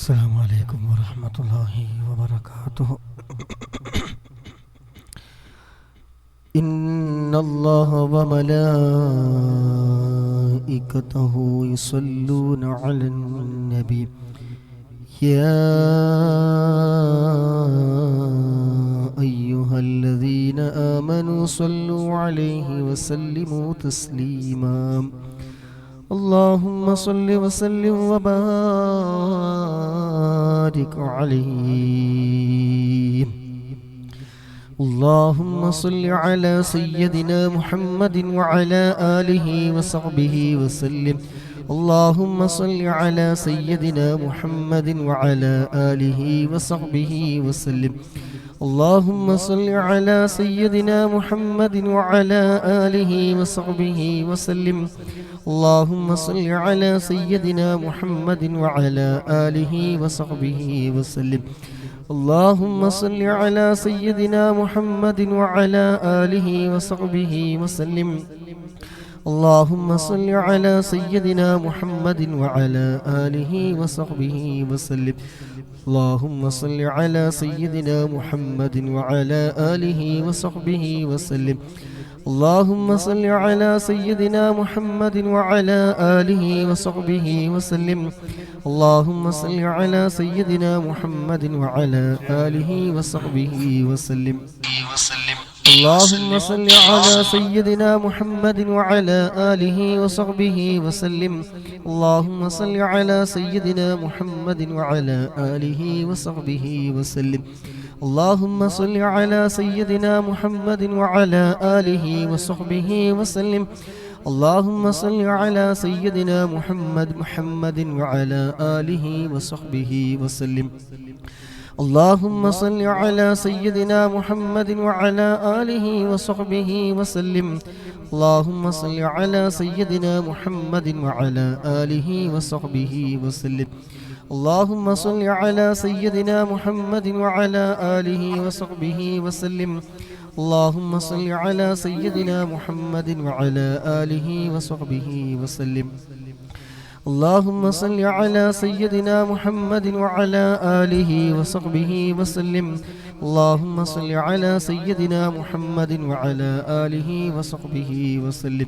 السلام عليكم ورحمة الله وبركاته. إن الله وملائكته يصلون على النبي يا أيها الذين آمنوا صلوا عليه وسلموا تسليما. اللهم صل وسلم وبارك عليه. اللهم صل على سيدنا محمد وعلى آله وصحبه وسلم. اللهم صل على سيدنا محمد وعلى آله وصحبه وسلم. اللهم صل على سيدنا محمد وعلى آله وصحبه وسلم. اللهم صل على سيدنا محمد وعلى آله وصحبه وسلم. اللهم صل على سيدنا محمد وعلى آله وصحبه وسلم. اللهم صل على سيدنا محمد وعلى آله وصحبه وسلم. اللهم صل على سيدنا محمد وعلى آله وصحبه وسلم. اللهم صل على سيدنا محمد وعلى آله وصحبه وسلم. اللهم صل على سيدنا محمد وعلى آله وصحبه وسلم. اللهم صل على سيدنا محمد وعلى آله وصحبه وسلم. اللهم صل على سيدنا محمد وعلى آله وصحبه وسلم. اللهم صل على سيدنا محمد وعلى آله وصحبه وسلم. اللهم صل على سيدنا محمد وعلى آله وصحبه وسلم. اللهم صل على سيدنا محمد وعلى آله وصحبه وسلم. اللهم صل على سيدنا محمد وعلى آله وصحبه وسلم. اللهم صل على سيدنا محمد وعلى آله وصحبه وسلم. اللهم صل على سيدنا محمد وعلى آله وصحبه وسلم. اللهم صل على سيدنا محمد وعلى آله وصحبه وسلم. اللهم صل على سيدنا محمد وعلى آله وصحبه وسلم.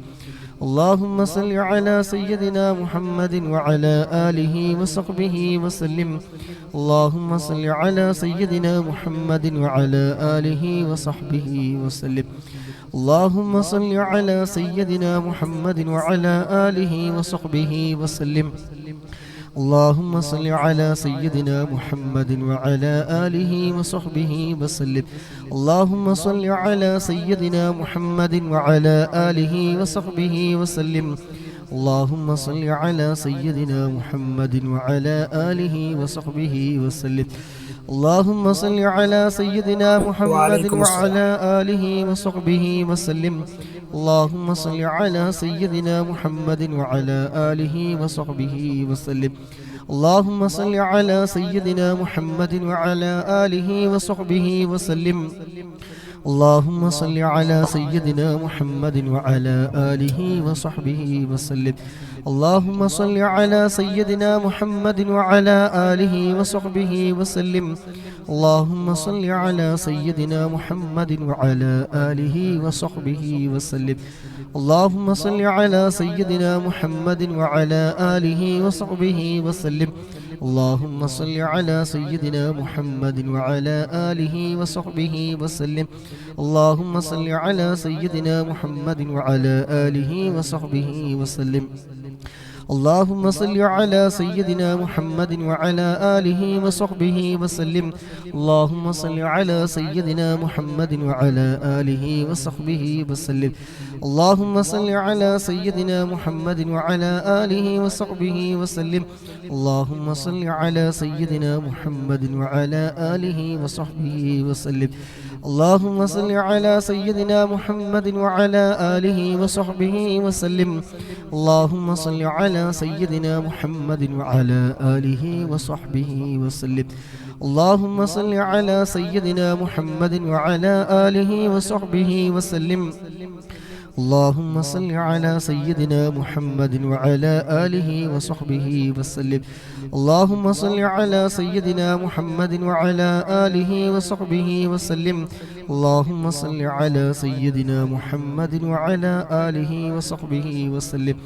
اللهم صل على سيدنا محمد وعلى آله وصحبه وسلم. اللهم صل على سيدنا محمد وعلى آله وصحبه وسلم. اللهم صل على سيدنا محمد وعلى آله وصحبه وسلم. اللهم صل على سيدنا محمد وعلى آله وصحبه وسلم. اللهم صل على سيدنا محمد وعلى آله وصحبه وسلم. اللهم صل على سيدنا محمد وعلى آله وصحبه وسلم. اللهم صل على سيدنا محمد وعلى آله وصحبه وسلم. اللهم صل على سيدنا محمد وعلى آله وصحبه وسلم. اللهم صل على سيدنا محمد وعلى آله وصحبه وسلم. اللهم صل على سيدنا محمد وعلى آله وصحبه وسلم. اللهم صل على سيدنا محمد وعلى آله وصحبه وسلم. اللهم صل على سيدنا محمد وعلى آله وصحبه وسلم. اللهم صل على سيدنا محمد وعلى آله وصحبه وسلم. اللهم صل على سيدنا محمد وعلى آله وصحبه وسلم. اللهم صل على سيدنا محمد وعلى آله وصحبه وسلم. اللهم صل على سيدنا محمد وعلى آله وصحبه وسلم. اللهم صل على سيدنا محمد وعلى آله وصحبه وسلم. اللهم صل على سيدنا محمد وعلى آله وصحبه وسلم. اللهم صل على سيدنا محمد وعلى آله وصحبه وسلم. اللهم صل على سيدنا محمد وعلى آله وصحبه وسلم. اللهم صل على سيدنا محمد وعلى آله وصحبه وسلم. اللهم صل على سيدنا محمد وعلى آله وصحبه وسلم. اللهم صل على سيدنا محمد وعلى آله وصحبه وسلم. اللهم صل على سيدنا محمد وعلى آله وصحبه وسلم. اللهم صل على سيدنا محمد وعلى آله وصحبه وسلم.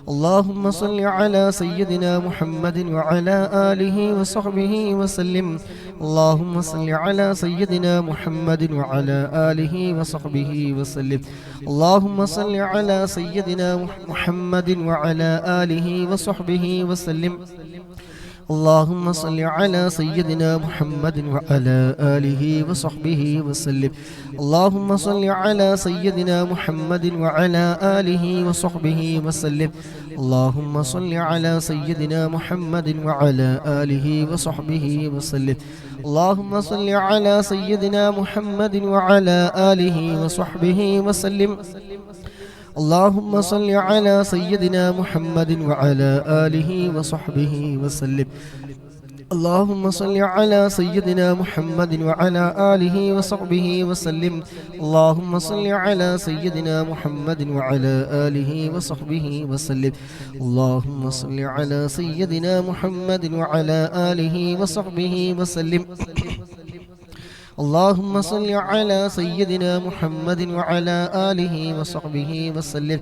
اللهم صل على سيدنا محمد وعلى آله وصحبه وسلم. اللهم صل على سيدنا محمد وعلى آله وصحبه وسلم. اللهم صل على سيدنا محمد وعلى آله وصحبه وسلم. اللهم صل على سيدنا محمد وعلى آله وصحبه وسلم. اللهم صل على سيدنا محمد وعلى آله وصحبه وسلم. اللهم صل على سيدنا محمد وعلى آله وصحبه وسلم. اللهم صل على سيدنا محمد وعلى آله وصحبه وسلم. اللهم صل على سيدنا محمد وعلى آله وصحبه وسلم. اللهم صل على سيدنا محمد وعلى آله وصحبه وسلم. اللهم صل على سيدنا محمد وعلى آله وصحبه وسلم. اللهم صل على سيدنا محمد وعلى آله وصحبه وسلم. اللهم صل على سيدنا محمد وعلى آله وصحبه وسلم.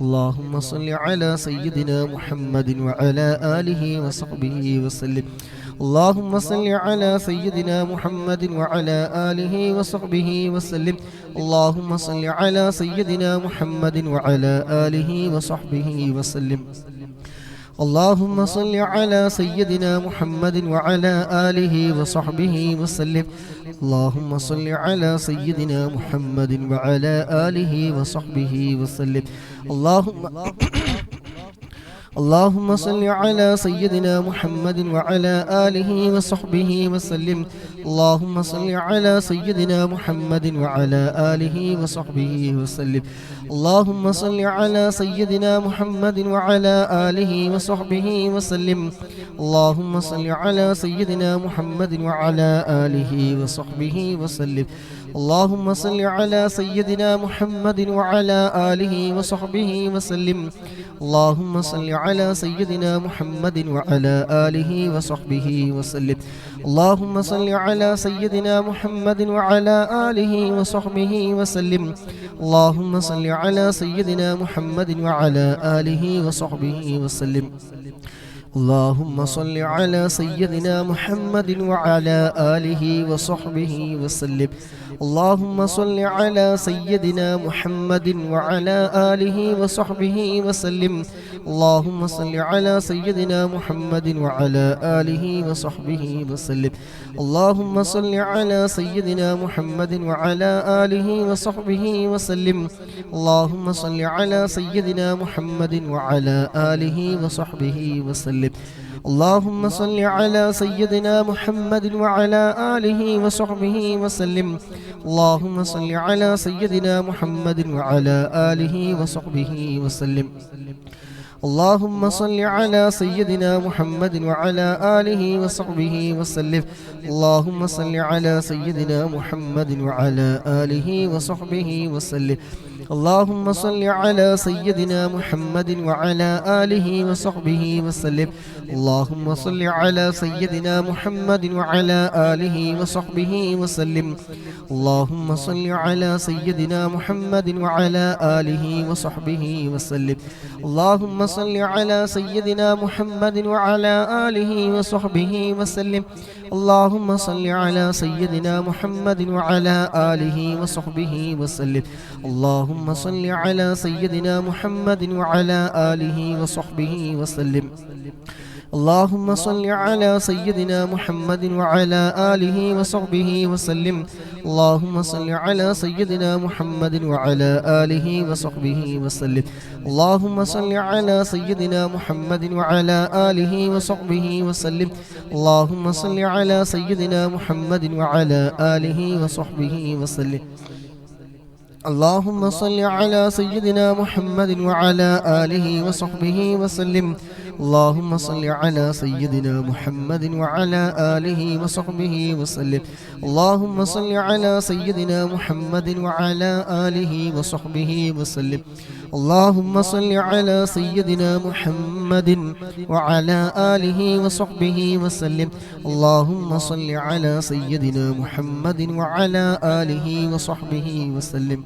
اللهم صل على سيدنا محمد وعلى آله وصحبه وسلم. اللهم صل على سيدنا محمد وعلى آله وصحبه وسلم. اللهم صل على سيدنا محمد وعلى آله وصحبه وسلم. اللهم صل على سيدنا محمد وعلى آله وصحبه وسلم. اللهم صل على سيدنا محمد وعلى آله وصحبه وسلم. اللهم صل على سيدنا محمد وعلى آله وصحبه وسلم. اللهم صل على سيدنا محمد وعلى آله وصحبه وسلم. اللهم صل على سيدنا محمد وعلى آله وصحبه وسلم. اللهم صل على سيدنا محمد وعلى آله وصحبه وسلم. اللهم صل على سيدنا محمد وعلى آله وصحبه وسلم. اللهم صل على سيدنا محمد وعلى آله وصحبه وسلم. اللهم صل على سيدنا محمد وعلى آله وصحبه وسلم. اللهم صل على سيدنا محمد وعلى آله وصحبه وسلم. اللهم صل على سيدنا محمد وعلى آله وصحبه وسلم. اللهم صل على سيدنا محمد وعلى آله وصحبه وسلم. اللهم صل على سيدنا محمد وعلى آله وصحبه وسلم. اللهم صل على سيدنا محمد وعلى آله وصحبه وسلم. اللهم صل على سيدنا محمد وعلى آله وصحبه وسلم. اللهم صل على سيدنا محمد وعلى آله وصحبه وسلم. اللهم صل على سيدنا محمد وعلى آله وصحبه وسلم. اللهم صل على سيدنا محمد وعلى آله وصحبه وسلم. اللهم صل على سيدنا محمد وعلى آله وصحبه وسلم. اللهم صل على سيدنا محمد وعلى آله وصحبه وسلم. اللهم صل على سيدنا محمد وعلى آله وصحبه وسلم. اللهم صل على سيدنا محمد وعلى آله وصحبه وسلم. اللهم صل على سيدنا محمد وعلى آله وصحبه وسلم. اللهم صل على سيدنا محمد وعلى آله وصحبه وسلم. اللهم صل على سيدنا محمد وعلى آله وصحبه وسلم. اللهم صل على سيدنا محمد وعلى آله وصحبه وسلم. اللهم صل على سيدنا محمد وعلى آله وصحبه وسلم. اللهم صل على سيدنا محمد وعلى آله وصحبه وسلم. اللهم صل على سيدنا محمد وعلى آله وصحبه وسلم. اللهم صل على سيدنا محمد وعلى آله وصحبه وسلم. اللهم صل على سيدنا محمد وعلى آله وصحبه وسلم اللهم صل على سيدنا محمد وعلى آله وصحبه وسلم اللهم صل على سيدنا محمد وعلى آله وصحبه وسلم اللهم صل على سيدنا محمد وعلى آله وصحبه وسلم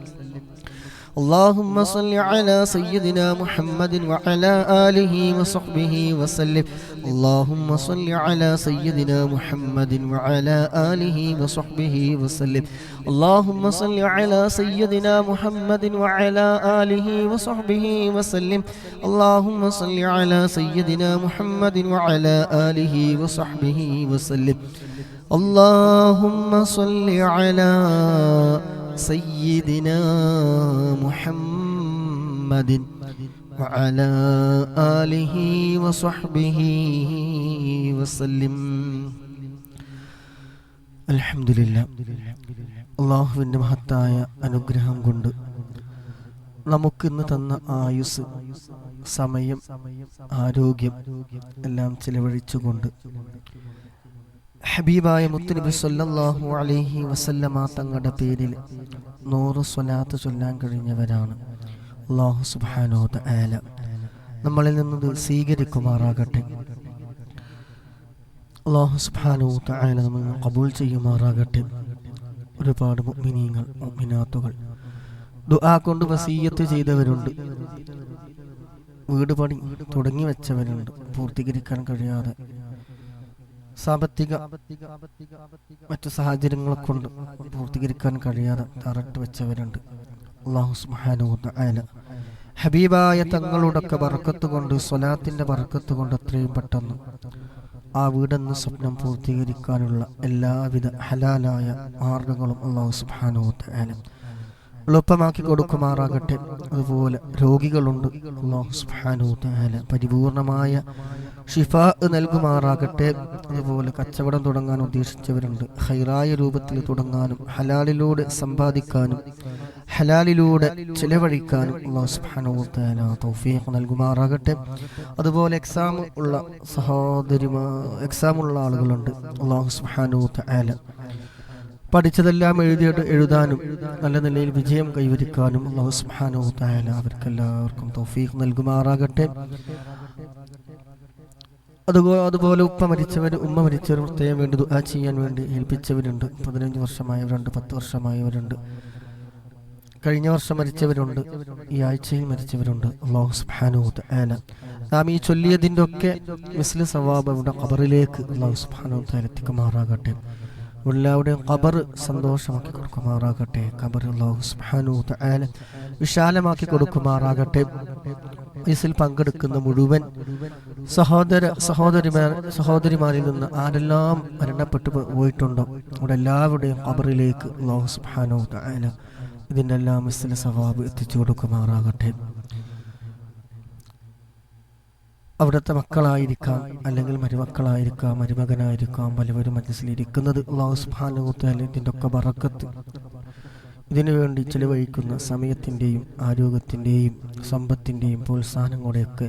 اللهم صل على سيدنا محمد وعلى آله وصحبه وسلم اللهم صل على سيدنا محمد وعلى آله وصحبه وسلم اللهم صل على سيدنا محمد وعلى آله وصحبه وسلم اللهم صل على سيدنا محمد وعلى آله وصحبه وسلم اللهم صل على سيدنا محمد وعلى آله وصحبه وسلم الحمد لله അല്ലാഹുവിൻ്റെ മഹത്തായ അനുഗ്രഹം കൊണ്ട് നമുക്കിന്ന് തന്ന ആയുസ്, സമയം, ആരോഗ്യം എല്ലാം ചിലവഴിച്ചുകൊണ്ട് ഹബീബായ മുത്തുനബി സല്ലല്ലാഹു അലൈഹി വസല്ലമ തങ്ങളുടെ പേരിൽ 100 സ്വലാത്ത് ചൊല്ലാൻ കഴിഞ്ഞവരാണ്. അല്ലാഹു സുബ്ഹാനഹു വ തആല നമ്മളിൽ നിന്ന് സ്വീകരിക്കുമാറാകട്ടെ. അല്ലാഹു സുബ്ഹാനഹു വ തആല നമ്മെ ഖബൂൽ ചെയ്യുമാറാകട്ടെ. ഒരുപാട് മുഅ്മിനീങ്ങൾ, മുഅ്മിനാത്തുകൾ ദുആ കൊണ്ട് വസിയ്യത്ത് ചെയ്തവരുണ്ട്. വീട് പണി തുടങ്ങി വെച്ചവരുണ്ട്. പൂർത്തീകരിക്കാൻ കഴിയാതെ സാമ്പത്തിക മറ്റു സാഹചര്യങ്ങളെ കൊണ്ട് പൂർത്തീകരിക്കാൻ കഴിയാതെ തറട്ട് വെച്ചവരുണ്ട്. അല്ലാഹു സുബ്ഹാനഹു വ തആല ഹബീബായ തങ്ങളുടെയൊക്കെ ബർക്കത്ത് കൊണ്ട്, സ്വലാത്തിന്റെ ബർക്കത്ത് കൊണ്ട് എത്രയും പെട്ടെന്ന് ആ വീടെന്ന സ്വപ്നം പൂർത്തീകരിക്കാനുള്ള എല്ലാവിധ ഹലാലായ മാർഗങ്ങളും അല്ലാഹു സുബ്ഹാനഹു വ തആല എളുപ്പമാക്കി കൊടുക്കുമാറാകട്ടെ. അതുപോലെ രോഗികളുണ്ട്, അല്ലാഹു സുബ്ഹാനഹു വ തആല പരിപൂർണമായ ഷിഫാ നൽകുമാറാകട്ടെ. അതുപോലെ കച്ചവടം തുടങ്ങാൻ ഉദ്ദേശിച്ചവരുണ്ട്, ഖൈറായ രൂപത്തിൽ തുടങ്ങാനും ഹലാലിലൂടെ സമ്പാദിക്കാനും ഹലാലിലൂടെ ചിലവഴിക്കാനും അല്ലാഹു സുബ്ഹാനഹു വ തആല തൗഫീഖ് നൽകുമാറാകട്ടെ. അതുപോലെ എക്സാം ഉള്ള ആളുകളുണ്ട്, അല്ലാഹു സുബ്ഹാനഹു വ തആല പഠിച്ചതെല്ലാം എഴുതാനും നല്ല നിലയിൽ വിജയം കൈവരിക്കാനും അല്ലാഹു സുബ്ഹാനഹു വ തആല അവർക്കെല്ലാവർക്കും തൗഫീഖ് നൽകുമാറാകട്ടെ. അതുപോലെ ഉമ്മ മരിച്ചവർ പ്രത്യേകം വേണ്ടി ദുആ ചെയ്യാൻ വേണ്ടി ഏൽപ്പിച്ചവരുണ്ട്. 15 വർഷമായവരുണ്ട്, 10 വർഷമായവരുണ്ട്, കഴിഞ്ഞ വർഷം മരിച്ചവരുണ്ട്, ഈ ആഴ്ചയിൽ മരിച്ചവരുണ്ട്. അല്ലാഹു സുബ്ഹാനഹു വ തആല നാം ഈ ചൊല്ലിയതിൻ്റെ ഒക്കെ മിസ്ലു സവാബ് അവരുടെ ഖബറിലേക്ക് അല്ലാഹു സുബ്ഹാനഹു വ തആല എത്തിക്കുമാറാകട്ടെ. എല്ലാവരുടെയും ഖബർ സന്തോഷമാക്കി കൊടുക്കുമാറാകട്ടെ. ഖബർ അല്ലാഹു സുബ്ഹാനഹു വ തആല വിശാലമാക്കി കൊടുക്കുമാറാകട്ടെ. ഇതിൽ പങ്കെടുക്കുന്ന മുഴുവൻ സഹോദരിമാരിൽ നിന്ന് ആരെല്ലാം മരണപ്പെട്ടു പോയിട്ടുണ്ടോ അവിടെ എല്ലാവരുടെയും ഖബറിലേക്ക് അല്ലാഹു സുബ്ഹാനഹു വ തആല ഇതിൻ്റെ എല്ലാം മിസ്ല സവാബ് എത്തിച്ചു കൊടുക്കുമാറാകട്ടെ. അവിടുത്തെ മക്കളായിരിക്കാം, അല്ലെങ്കിൽ മരുമക്കളായിരിക്കാം, മരുമകനായിരിക്കാം, പലവരും മജ്ലിസിലിരിക്കുന്നത്. അല്ലാഹു സുബ്ഹാനഹു വ തആല ഇതിൻ്റെ ഒക്കെ ബറക്കത്ത്, ഇതിനു വേണ്ടി ചിലവഴിക്കുന്ന സമയത്തിൻ്റെയും ആരോഗ്യത്തിൻ്റെയും സമ്പത്തിൻ്റെയും പ്രോത്സാഹനങ്ങളുടെയൊക്കെ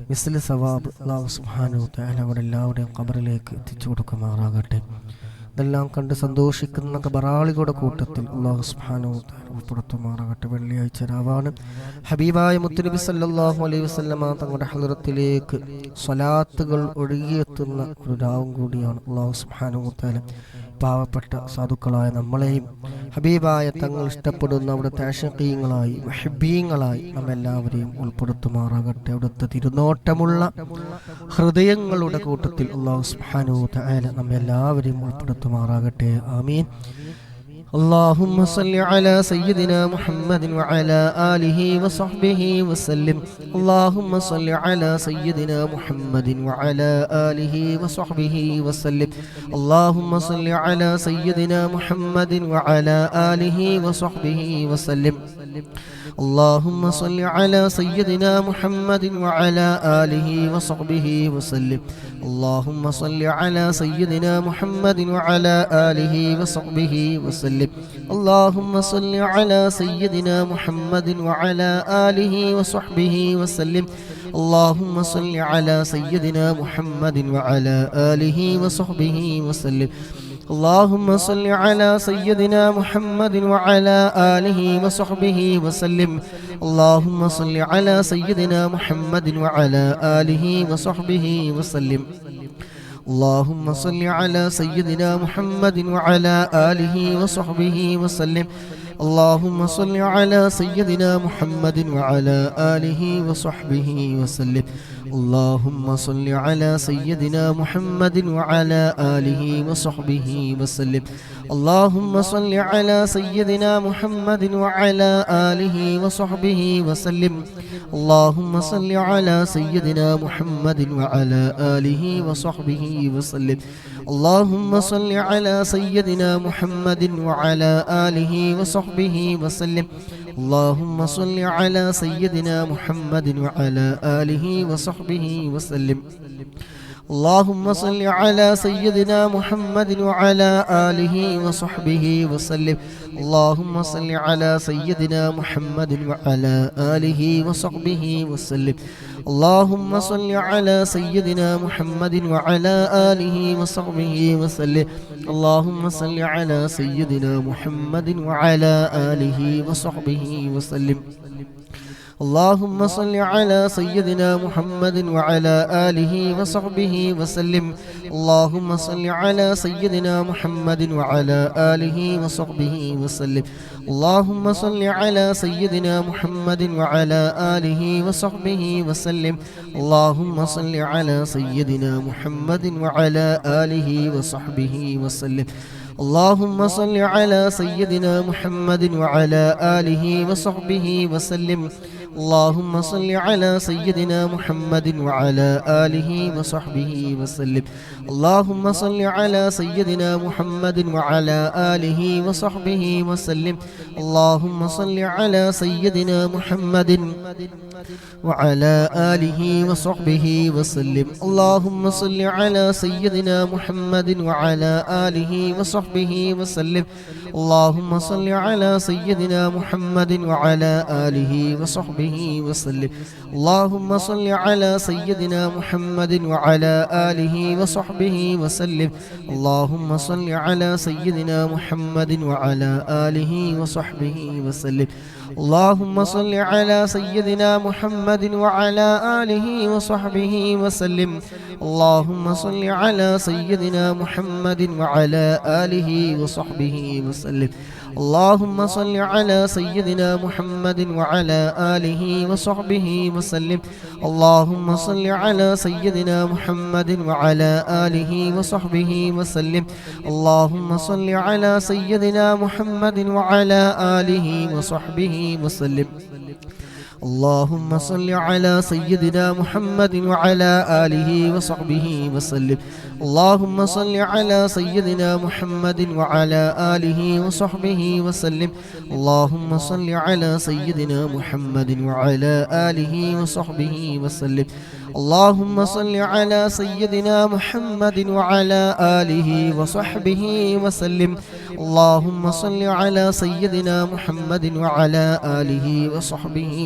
മിസ്ല സവാബ് അല്ലാഹു സുബ്ഹാനഹു വ തആല അവിടെ എല്ലാവരുടെയും ഖബറിലേക്ക് എത്തിച്ചു കൊടുക്കുമാറാകട്ടെ. ഇതെല്ലാം കണ്ട് സന്തോഷിക്കുന്ന ഖബറാളികളുടെ കൂട്ടത്തിൽ അല്ലാഹു സുബ്ഹാനഹു വ തആല ഉൾപ്പെടുത്തുമാറാകട്ടെ. വെള്ളിയാഴ്ച രാവാണ്. ഹബീബായ മുത്തുനബി സല്ലല്ലാഹു അലൈഹി വസല്ലമ തങ്ങളുടെ ഹളറത്തിലേക്ക് സ്വലാത്തുകൾ ഒഴുകിയെത്തുന്ന ഒരു രാവും കൂടിയാണ്. അല്ലാഹു സുബ്ഹാനഹു വ തആല പാവപ്പെട്ട സാധുക്കളായ നമ്മളെയും ഹബീബായ തങ്ങൾ ഇഷ്ടപ്പെടുന്ന അവിടുത്തെ ആശിഖീങ്ങളായി മുഹിബ്ബീങ്ങളായി നമ്മെല്ലാവരെയും ഉൾപ്പെടുത്തുമാറാകട്ടെ. അവിടുത്തെ തിരുനോട്ടമുള്ള ഹൃദയങ്ങളുടെ കൂട്ടത്തിൽ അല്ലാഹു സുബ്ഹാനഹു വ തആല നമ്മെല്ലാവരെയും ഉൾപ്പെടുത്തുമാറാകട്ടെ. ആമീൻ. اللهم صل على سيدنا محمد وعلى آله وصحبه وسلم اللهم صل على سيدنا محمد وعلى آله وصحبه وسلم اللهم صل على سيدنا محمد وعلى آله وصحبه وسلم اللهم صل على سيدنا محمد وعلى آله وصحبه وسلم اللهم صل على سيدنا محمد وعلى آله وصحبه وسلم اللهم صل على سيدنا محمد وعلى آله وصحبه وسلم اللهم صل على سيدنا محمد وعلى آله وصحبه وسلم. اللهم صل على سيدنا محمد وعلى آله وصحبه وسلم. اللهم صل على سيدنا محمد وعلى آله وصحبه وسلم. اللهم صل على سيدنا محمد وعلى آله وصحبه وسلم. اللهم صل على سيدنا محمد وعلى آله وصحبه وسلم. اللهم صل على سيدنا محمد وعلى آله وصحبه وسلم. اللهم صل على سيدنا محمد وعلى آله وصحبه وسلم. اللهم صل على سيدنا محمد وعلى آله وصحبه وسلم. اللهم صل على سيدنا محمد وعلى آله وصحبه وسلم. اللهم صل على سيدنا محمد وعلى آله وصحبه وسلم. اللهم صل على سيدنا محمد وعلى آله وصحبه وسلم. اللهم صل على سيدنا محمد وعلى آله وصحبه وسلم. اللهم صل على سيدنا محمد وعلى آله وصحبه وسلم. اللهم صل على سيدنا محمد وعلى آله وصحبه وسلم. اللهم صل على سيدنا محمد وعلى آله وصحبه وسلم. اللهم صل على سيدنا محمد وعلى آله وصحبه وسلم. اللهم صل على سيدنا محمد وعلى آله وصحبه وسلم. اللهم صل على سيدنا محمد وعلى آله وصحبه وسلم. اللهم صل على سيدنا محمد وعلى آله وصحبه وسلم. اللهم صل على سيدنا محمد وعلى آله وصحبه وسلم. اللهم صل على سيدنا محمد وعلى آله وصحبه وسلم. اللهم صل على سيدنا محمد وعلى آله وصحبه وسلم. اللهم صل على سيدنا محمد وعلى آله وصحبه وسلم. اللهم صل على سيدنا محمد وعلى آله وصحبه وسلم. اللهم صل على سيدنا محمد وعلى آله وصحبه وسلم. اللهم صل على سيدنا محمد وعلى آله وصحبه وسلم. اللهم صل على سيدنا محمد وعلى آله وصحبه وسلم. اللهم صل على سيدنا محمد وعلى آله وصحبه وسلم. اللهم صل على سيدنا محمد وعلى آله وصحبه وسلم. اللهم صل على سيدنا محمد وعلى آله وصحبه وسلم. اللهم صل على سيدنا محمد وعلى آله وصحبه وسلم. اللهم صل على سيدنا محمد وعلى آله وصحبه وسلم. اللهم صل على سيدنا محمد وعلى آله وصحبه وسلم. اللهم صل على سيدنا محمد وعلى آله وصحبه وسلم. اللهم صل على سيدنا محمد وعلى آله وصحبه وسلم. اللهم صل على سيدنا محمد وعلى آله وصحبه وسلم. اللهم صل على سيدنا محمد وعلى آله وصحبه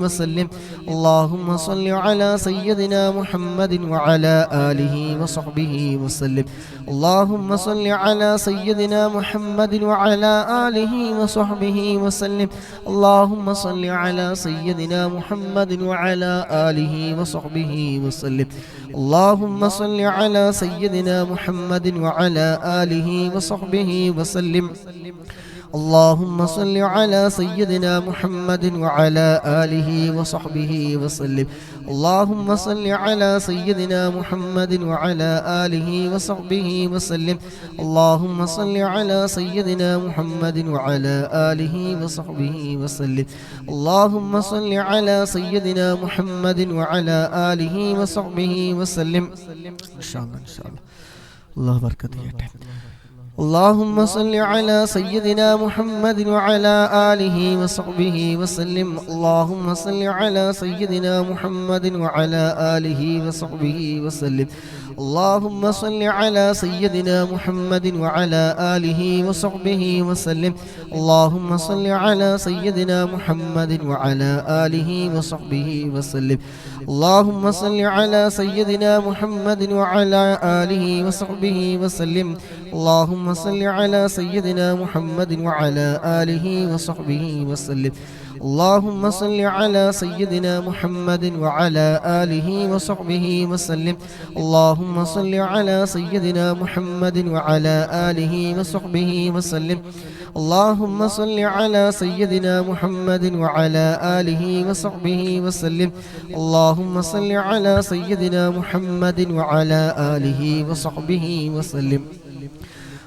وسلم. اللهم صل على سيدنا محمد وعلى آله وصحبه وسلم. اللهم صل على سيدنا محمد وعلى آله وصحبه وسلم. اللهم صل على سيدنا محمد وعلى آله وصحبه وسلم. اللهم صل على سيدنا محمد وعلى آله وصحبه وسلم. اللهم صل على سيدنا محمد وعلى آله وصحبه وسلم. اللهم صل على سيدنا محمد وعلى آله وصحبه وسلم. اللهم صل على سيدنا محمد وعلى آله وصحبه وسلم. اللهم صل على سيدنا محمد وعلى آله وصحبه وسلم. إن شاء الله إن شاء الله الله بركة يا اللهم صل على سيدنا محمد وعلى آله وصحبه وسلم. اللهم صل على سيدنا محمد وعلى آله وصحبه وسلم. اللهم صل على سيدنا محمد وعلى آله وصحبه وسلم. اللهم صل على سيدنا محمد وعلى آله وصحبه وسلم. اللهم صل على سيدنا محمد وعلى آله وصحبه وسلم. اللهم صل على سيدنا محمد وعلى آله وصحبه وسلم. اللهم صل على سيدنا محمد وعلى آله وصحبه وسلم. اللهم صل على سيدنا محمد وعلى آله وصحبه وسلم. اللهم صل على سيدنا محمد وعلى آله وصحبه وسلم. اللهم صل على سيدنا محمد وعلى آله وصحبه وسلم.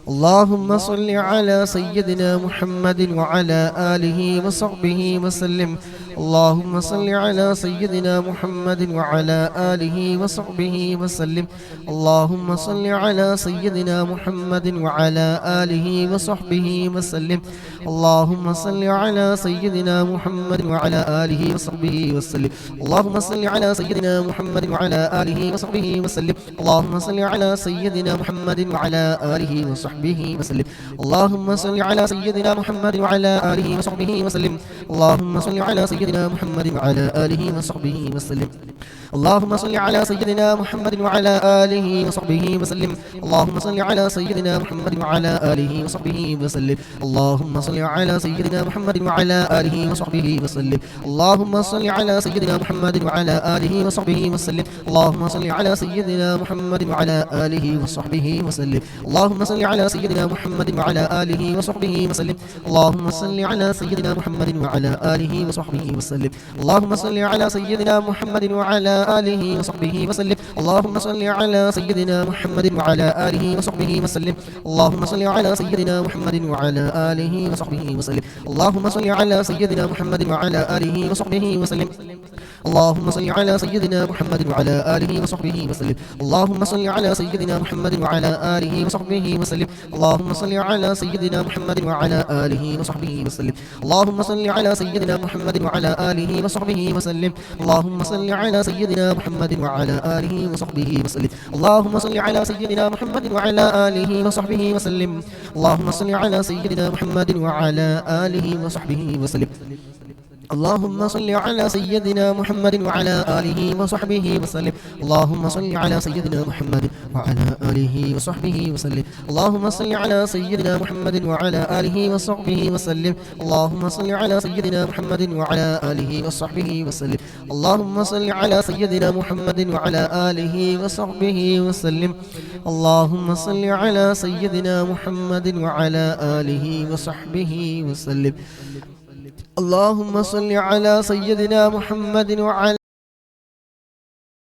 اللهم صل على سيدنا محمد وعلى آله وصحبه وسلم. اللهم صل على سيدنا محمد وعلى آله وصحبه وسلم. اللهم صل على سيدنا محمد وعلى آله وصحبه وسلم. اللهم صل على سيدنا محمد وعلى آله وصحبه وسلم. اللهم صل على سيدنا محمد وعلى آله وصحبه وسلم. اللهم صل على سيدنا محمد وعلى آله وصحبه وسلم. اللهم صل على سيدنا محمد وعلى آله وصحبه وسلم. اللهم صل على سيدنا محمد وعلى آله وصحبه وسلم. اللهم صل على سيدنا محمد وعلى آله وصحبه وسلم. اللهم صل على سيدنا محمد وعلى آله وصحبه وسلم. اللهم صل على سيدنا محمد وعلى آله وصحبه وسلم. اللهم صل على سيدنا محمد وعلى آله وصحبه وسلم. اللهم صل على سيدنا محمد وعلى آله وصحبه وسلم. اللهم صل على سيدنا محمد وعلى آله وصحبه وسلم. اللهم صل على سيدنا محمد وعلى آله وصحبه وسلم. اللهم صل على سيدنا محمد وعلى آله وصحبه وسلم. اللهم صل على سيدنا محمد وعلى آله وصحبه وسلم. اللهم صل على سيدنا محمد وعلى آله وصحبه وسلم. اللهم صل على سيدنا محمد وعلى آله وصحبه وسلم. اللهم صل على سيدنا محمد وعلى آله وصحبه وسلم. اللهم صل على سيدنا محمد وعلى آله وصحبه وسلم. اللهم صل على سيدنا محمد وعلى آله وصحبه وسلم. اللهم صل على سيدنا محمد وعلى آله وصحبه وسلم. اللهم صل على سيدنا محمد وعلى آله وصحبه وسلم. اللهم صل على سيدنا محمد وعلى آله وصحبه وسلم. اللهم صل على سيدنا محمد وعلى آله وصحبه وسلم. اللهم صل على سيدنا محمد وعلى آله وصحبه وسلم. اللهم صل على سيدنا محمد وعلى آله وصحبه وسلم. اللهم صل على سيدنا محمد وعلى آله وصحبه وسلم. اللهم صل على سيدنا محمد وعلى آله وصحبه وسلم. اللهم صل على سيدنا محمد وعلى آله وصحبه وسلم. اللهم صل على سيدنا محمد وعلى آله وصحبه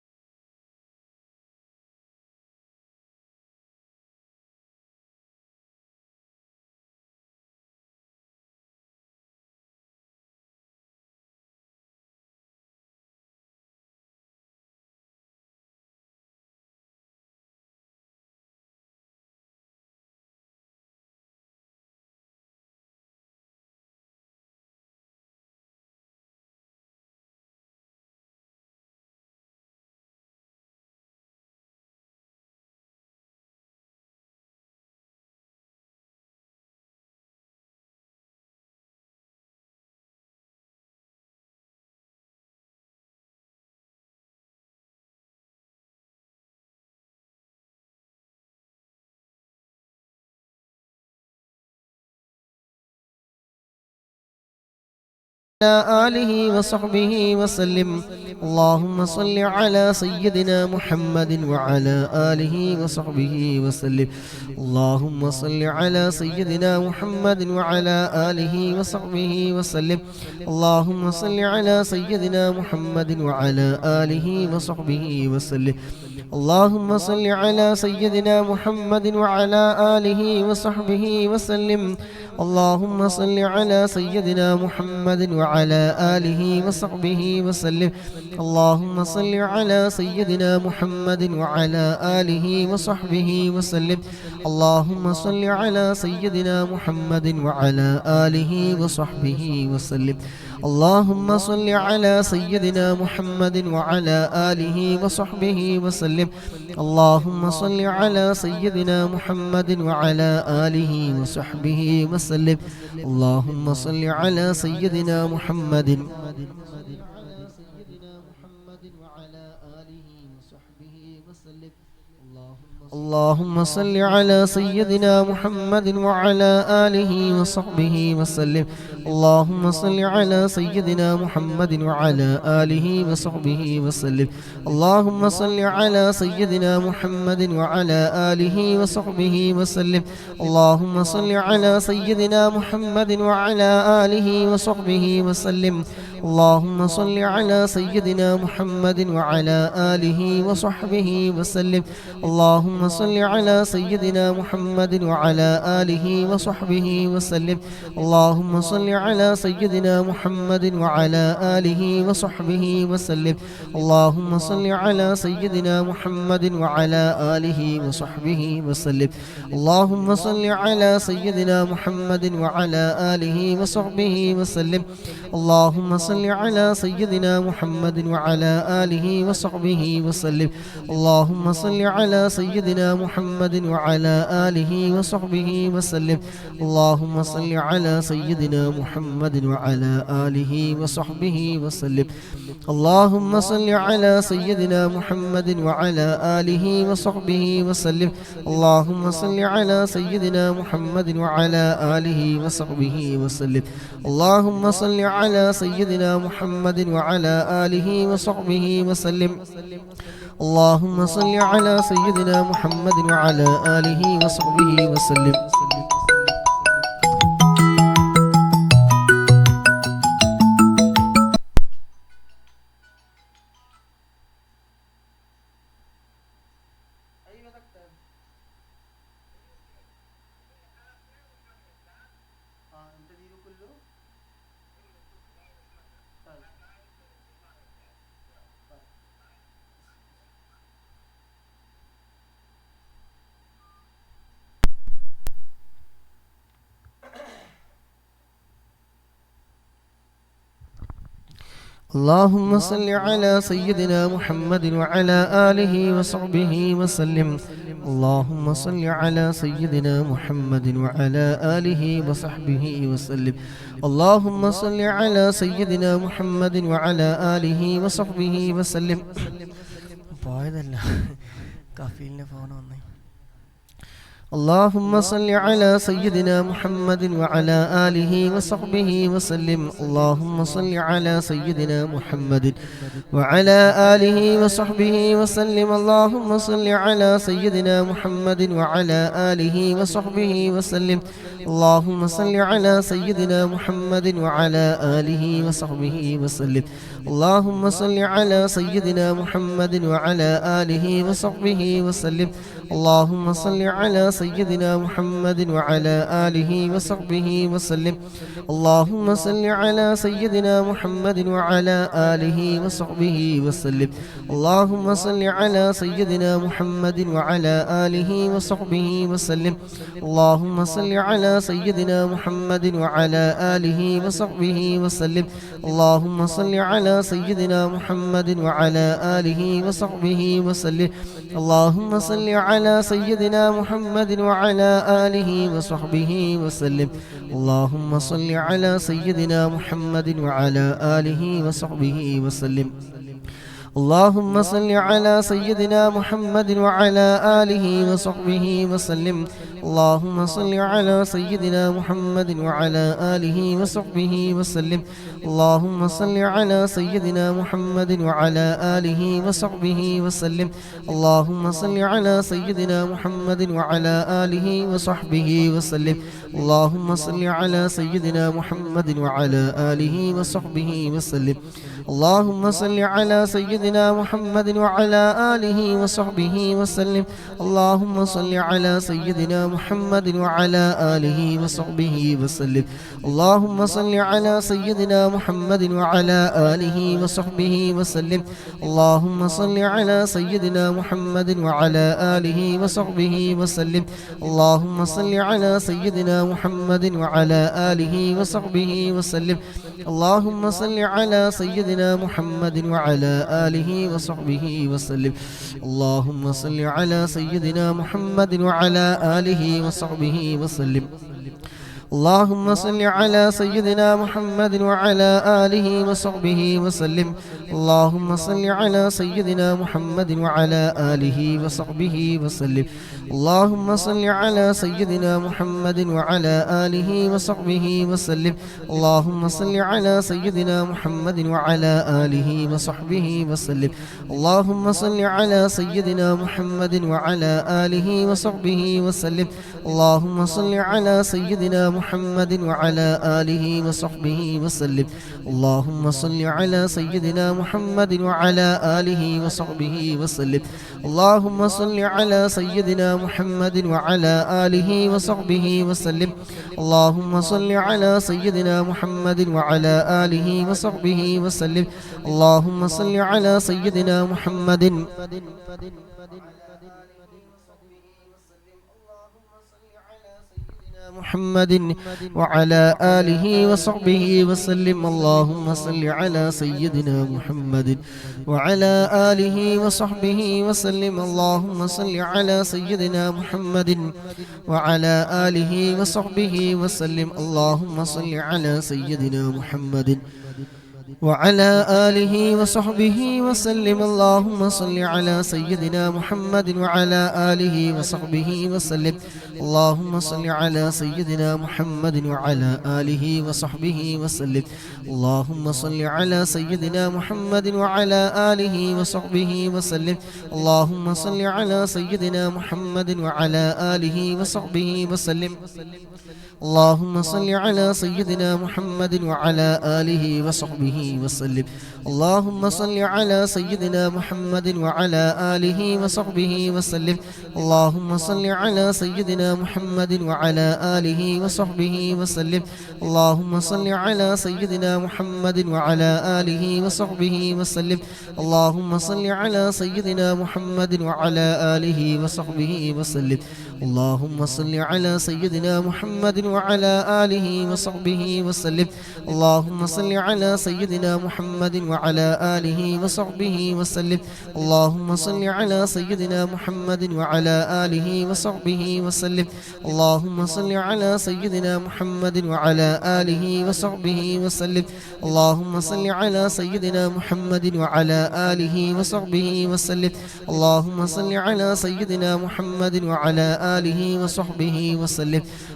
وسلم. اللهم صل على سيدنا محمد وعلى آله وصحبه وسلم. اللهم صل على سيدنا محمد وعلى آله وصحبه وسلم. اللهم صل على سيدنا محمد وعلى آله وصحبه وسلم. اللهم صل على سيدنا محمد وعلى آله وصحبه وسلم. اللهم صل على سيدنا محمد وعلى آله وصحبه وسلم. اللهم صل على سيدنا محمد وعلى آله وصحبه وسلم. اللهم صل على سيدنا محمد وعلى آله وصحبه وسلم. اللهم صل على سيدنا محمد وعلى آله وصحبه وسلم. اللهم صل على سيدنا محمد وعلى آله وصحبه وسلم. اللهم صل على سيدنا محمد وعلى آله وصحبه وسلم. اللهم صل على سيدنا محمد اللهم صل على سيدنا محمد وعلى آله وصحبه وسلم. اللهم صل على سيدنا محمد وعلى آله وصحبه وسلم. اللهم صل على سيدنا محمد وعلى آله وصحبه وسلم. اللهم صل على سيدنا محمد وعلى آله وصحبه وسلم. اللهم صل على سيدنا محمد وعلى آله وصحبه وسلم. اللهم صل على سيدنا محمد وعلى آله وصحبه وسلم. اللهم صل على سيدنا محمد وعلى آله وصحبه وسلم. اللهم صل على سيدنا محمد وعلى آله وصحبه وسلم. اللهم صل على سيدنا محمد وعلى آله وصحبه وسلم. اللهم صل على سيدنا محمد وعلى آله وصحبه وسلم. اللهم صل على سيدنا محمد وعلى آله وصحبه وسلم. اللهم صل على سيدنا محمد وعلى آله وصحبه وسلم. اللهم صل على سيدنا محمد وعلى آله وصحبه وسلم. اللهم صل على سيدنا محمد وعلى آله وصحبه وسلم. اللهم صل على سيدنا محمد وعلى آله وصحبه وسلم. اللهم صل على سيدنا محمد وعلى آله وصحبه وسلم. اللهم صل على سيدنا محمد وعلى آله وصحبه وسلم. اللهم صل على سيدنا محمد وعلى آله وصحبه وسلم. اللهم صل على سيدنا محمد وعلى آله وصحبه وسلم. اللهم صل على سيدنا محمد وعلى آله وصحبه وسلم. اللهم صل على سيدنا محمد وعلى آله وصحبه وسلم. اللهم صل على سيدنا محمد وعلى آله وصحبه وسلم. اللهم صل على سيدنا محمد وعلى آله وصحبه وسلم. اللهم صل على سيدنا محمد وعلى آله وصحبه وسلم. اللهم صل على سيدنا محمد وعلى آله وصحبه وسلم. اللهم صل على سيدنا محمد وعلى آله وصحبه وسلم. اللهم صل على سيدنا محمد وعلى آله وصحبه وسلم. اللهم صل على سيدنا محمد وعلى آله وصحبه وسلم. اللهم صل على سيدنا محمد وعلى آله وصحبه وسلم. اللهم صل على سيدنا محمد وعلى آله وصحبه وسلم. اللهم صل على سيدنا محمد وعلى آله وصحبه وسلم. اللهم صل على سيدنا محمد وعلى آله وصحبه وسلم. اللهم صل على سيدنا محمد وعلى آله وصحبه وسلم. اللهم صل على سيدنا محمد وعلى آله وصحبه وسلم. اللهم صل على سيدنا محمد وعلى آله وصحبه وسلم. اللهم صل على سيدنا محمد وعلى آله وصحبه وسلم. اللهم صل على سيدنا محمد وعلى آله وصحبه وسلم. اللهم صل على سيدنا محمد وعلى آله وصحبه وسلم. اللهم صل على سيدنا محمد وعلى آله وصحبه وسلم. اللهم صل على سيدنا محمد وعلى آله وصحبه وسلم. اللهم صل على سيدنا محمد وعلى آله وصحبه وسلم. اللهم صل على سيدنا محمد وعلى آله وصحبه وسلم اللهم صل على سيدنا محمد وعلى آله وصحبه وسلم اللهم صل على سيدنا محمد وعلى آله وصحبه وسلم اللهم صل على سيدنا محمد وعلى آله وصحبه وسلم اللهم صل على سيدنا محمد وعلى آله وصحبه وسلم اللهم صل على سيدنا محمد وعلى آله وصحبه وسلم اللهم صل على سيدنا محمد وعلى آله وصحبه وسلم اللهم صل على سيدنا محمد وعلى آله وصحبه وسلم اللهم صل على سيدنا محمد وعلى آله وصحبه وسلم اللهم صل على سيدنا محمد وعلى آله وصحبه وسلم اللهم صل على سيدنا محمد وعلى آله وصحبه وسلم اللهم صل على سيدنا محمد محمد وعلى آله وصحبه وسلم اللهم صل على سيدنا محمد وعلى آله وصحبه وسلم اللهم صل على سيدنا محمد وعلى آله وصحبه وسلم اللهم صل على سيدنا محمد وعلى آله وصحبه وسلم اللهم صل على سيدنا محمد وعلى آله وصحبه وسلم اللهم صل على سيدنا محمد وعلى آله وصحبه وسلم اللهم صل على سيدنا محمد وعلى آله وصحبه وسلم اللهم صل على سيدنا محمد وعلى آله وصحبه وسلم اللهم صل على سيدنا محمد وعلى آله وصحبه وسلم اللهم صل على سيدنا محمد وعلى آله وصحبه وسلم اللهم صل على سيدنا محمد وعلى آله وصحبه وسلم اللهم صل على سيدنا محمد وعلى آله وصحبه وسلم اللهم صل على سيدنا محمد وعلى آله وصحبه وسلم اللهم صل على سيدنا محمد وعلى آله وصحبه وسلم اللهم صل على سيدنا محمد وعلى آله وصحبه وسلم اللهم صل على سيدنا محمد وعلى آله وصحبه وسلم اللهم صل على سيدنا محمد وعلى آله وصحبه وسلم اللهم صل على سيدنا محمد وعلى آله وصحبه وسلم اللهم صل على سيدنا محمد وعلى آله وصحبه وسلم اللهم صل على سيدنا محمد وعلى آله وصحبه وسلم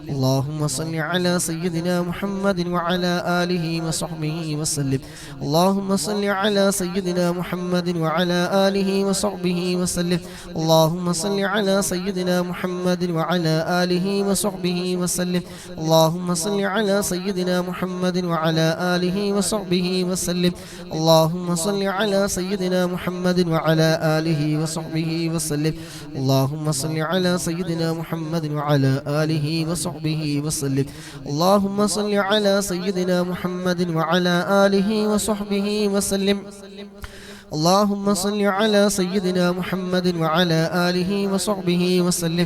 اللهم صل على سيدنا محمد وعلى آله وصحبه وسلم اللهم صل على سيدنا محمد وعلى آله وصحبه وسلم اللهم صل على سيدنا محمد وعلى آله وصحبه وسلم اللهم صل على سيدنا محمد وعلى آله وصحبه وسلم اللهم صل على سيدنا محمد وعلى آله وصحبه وسلم اللهم صل على سيدنا محمد وعلى آله وصحبه وسلم اللهم صل على سيدنا محمد وعلى آله وصحبه وسلم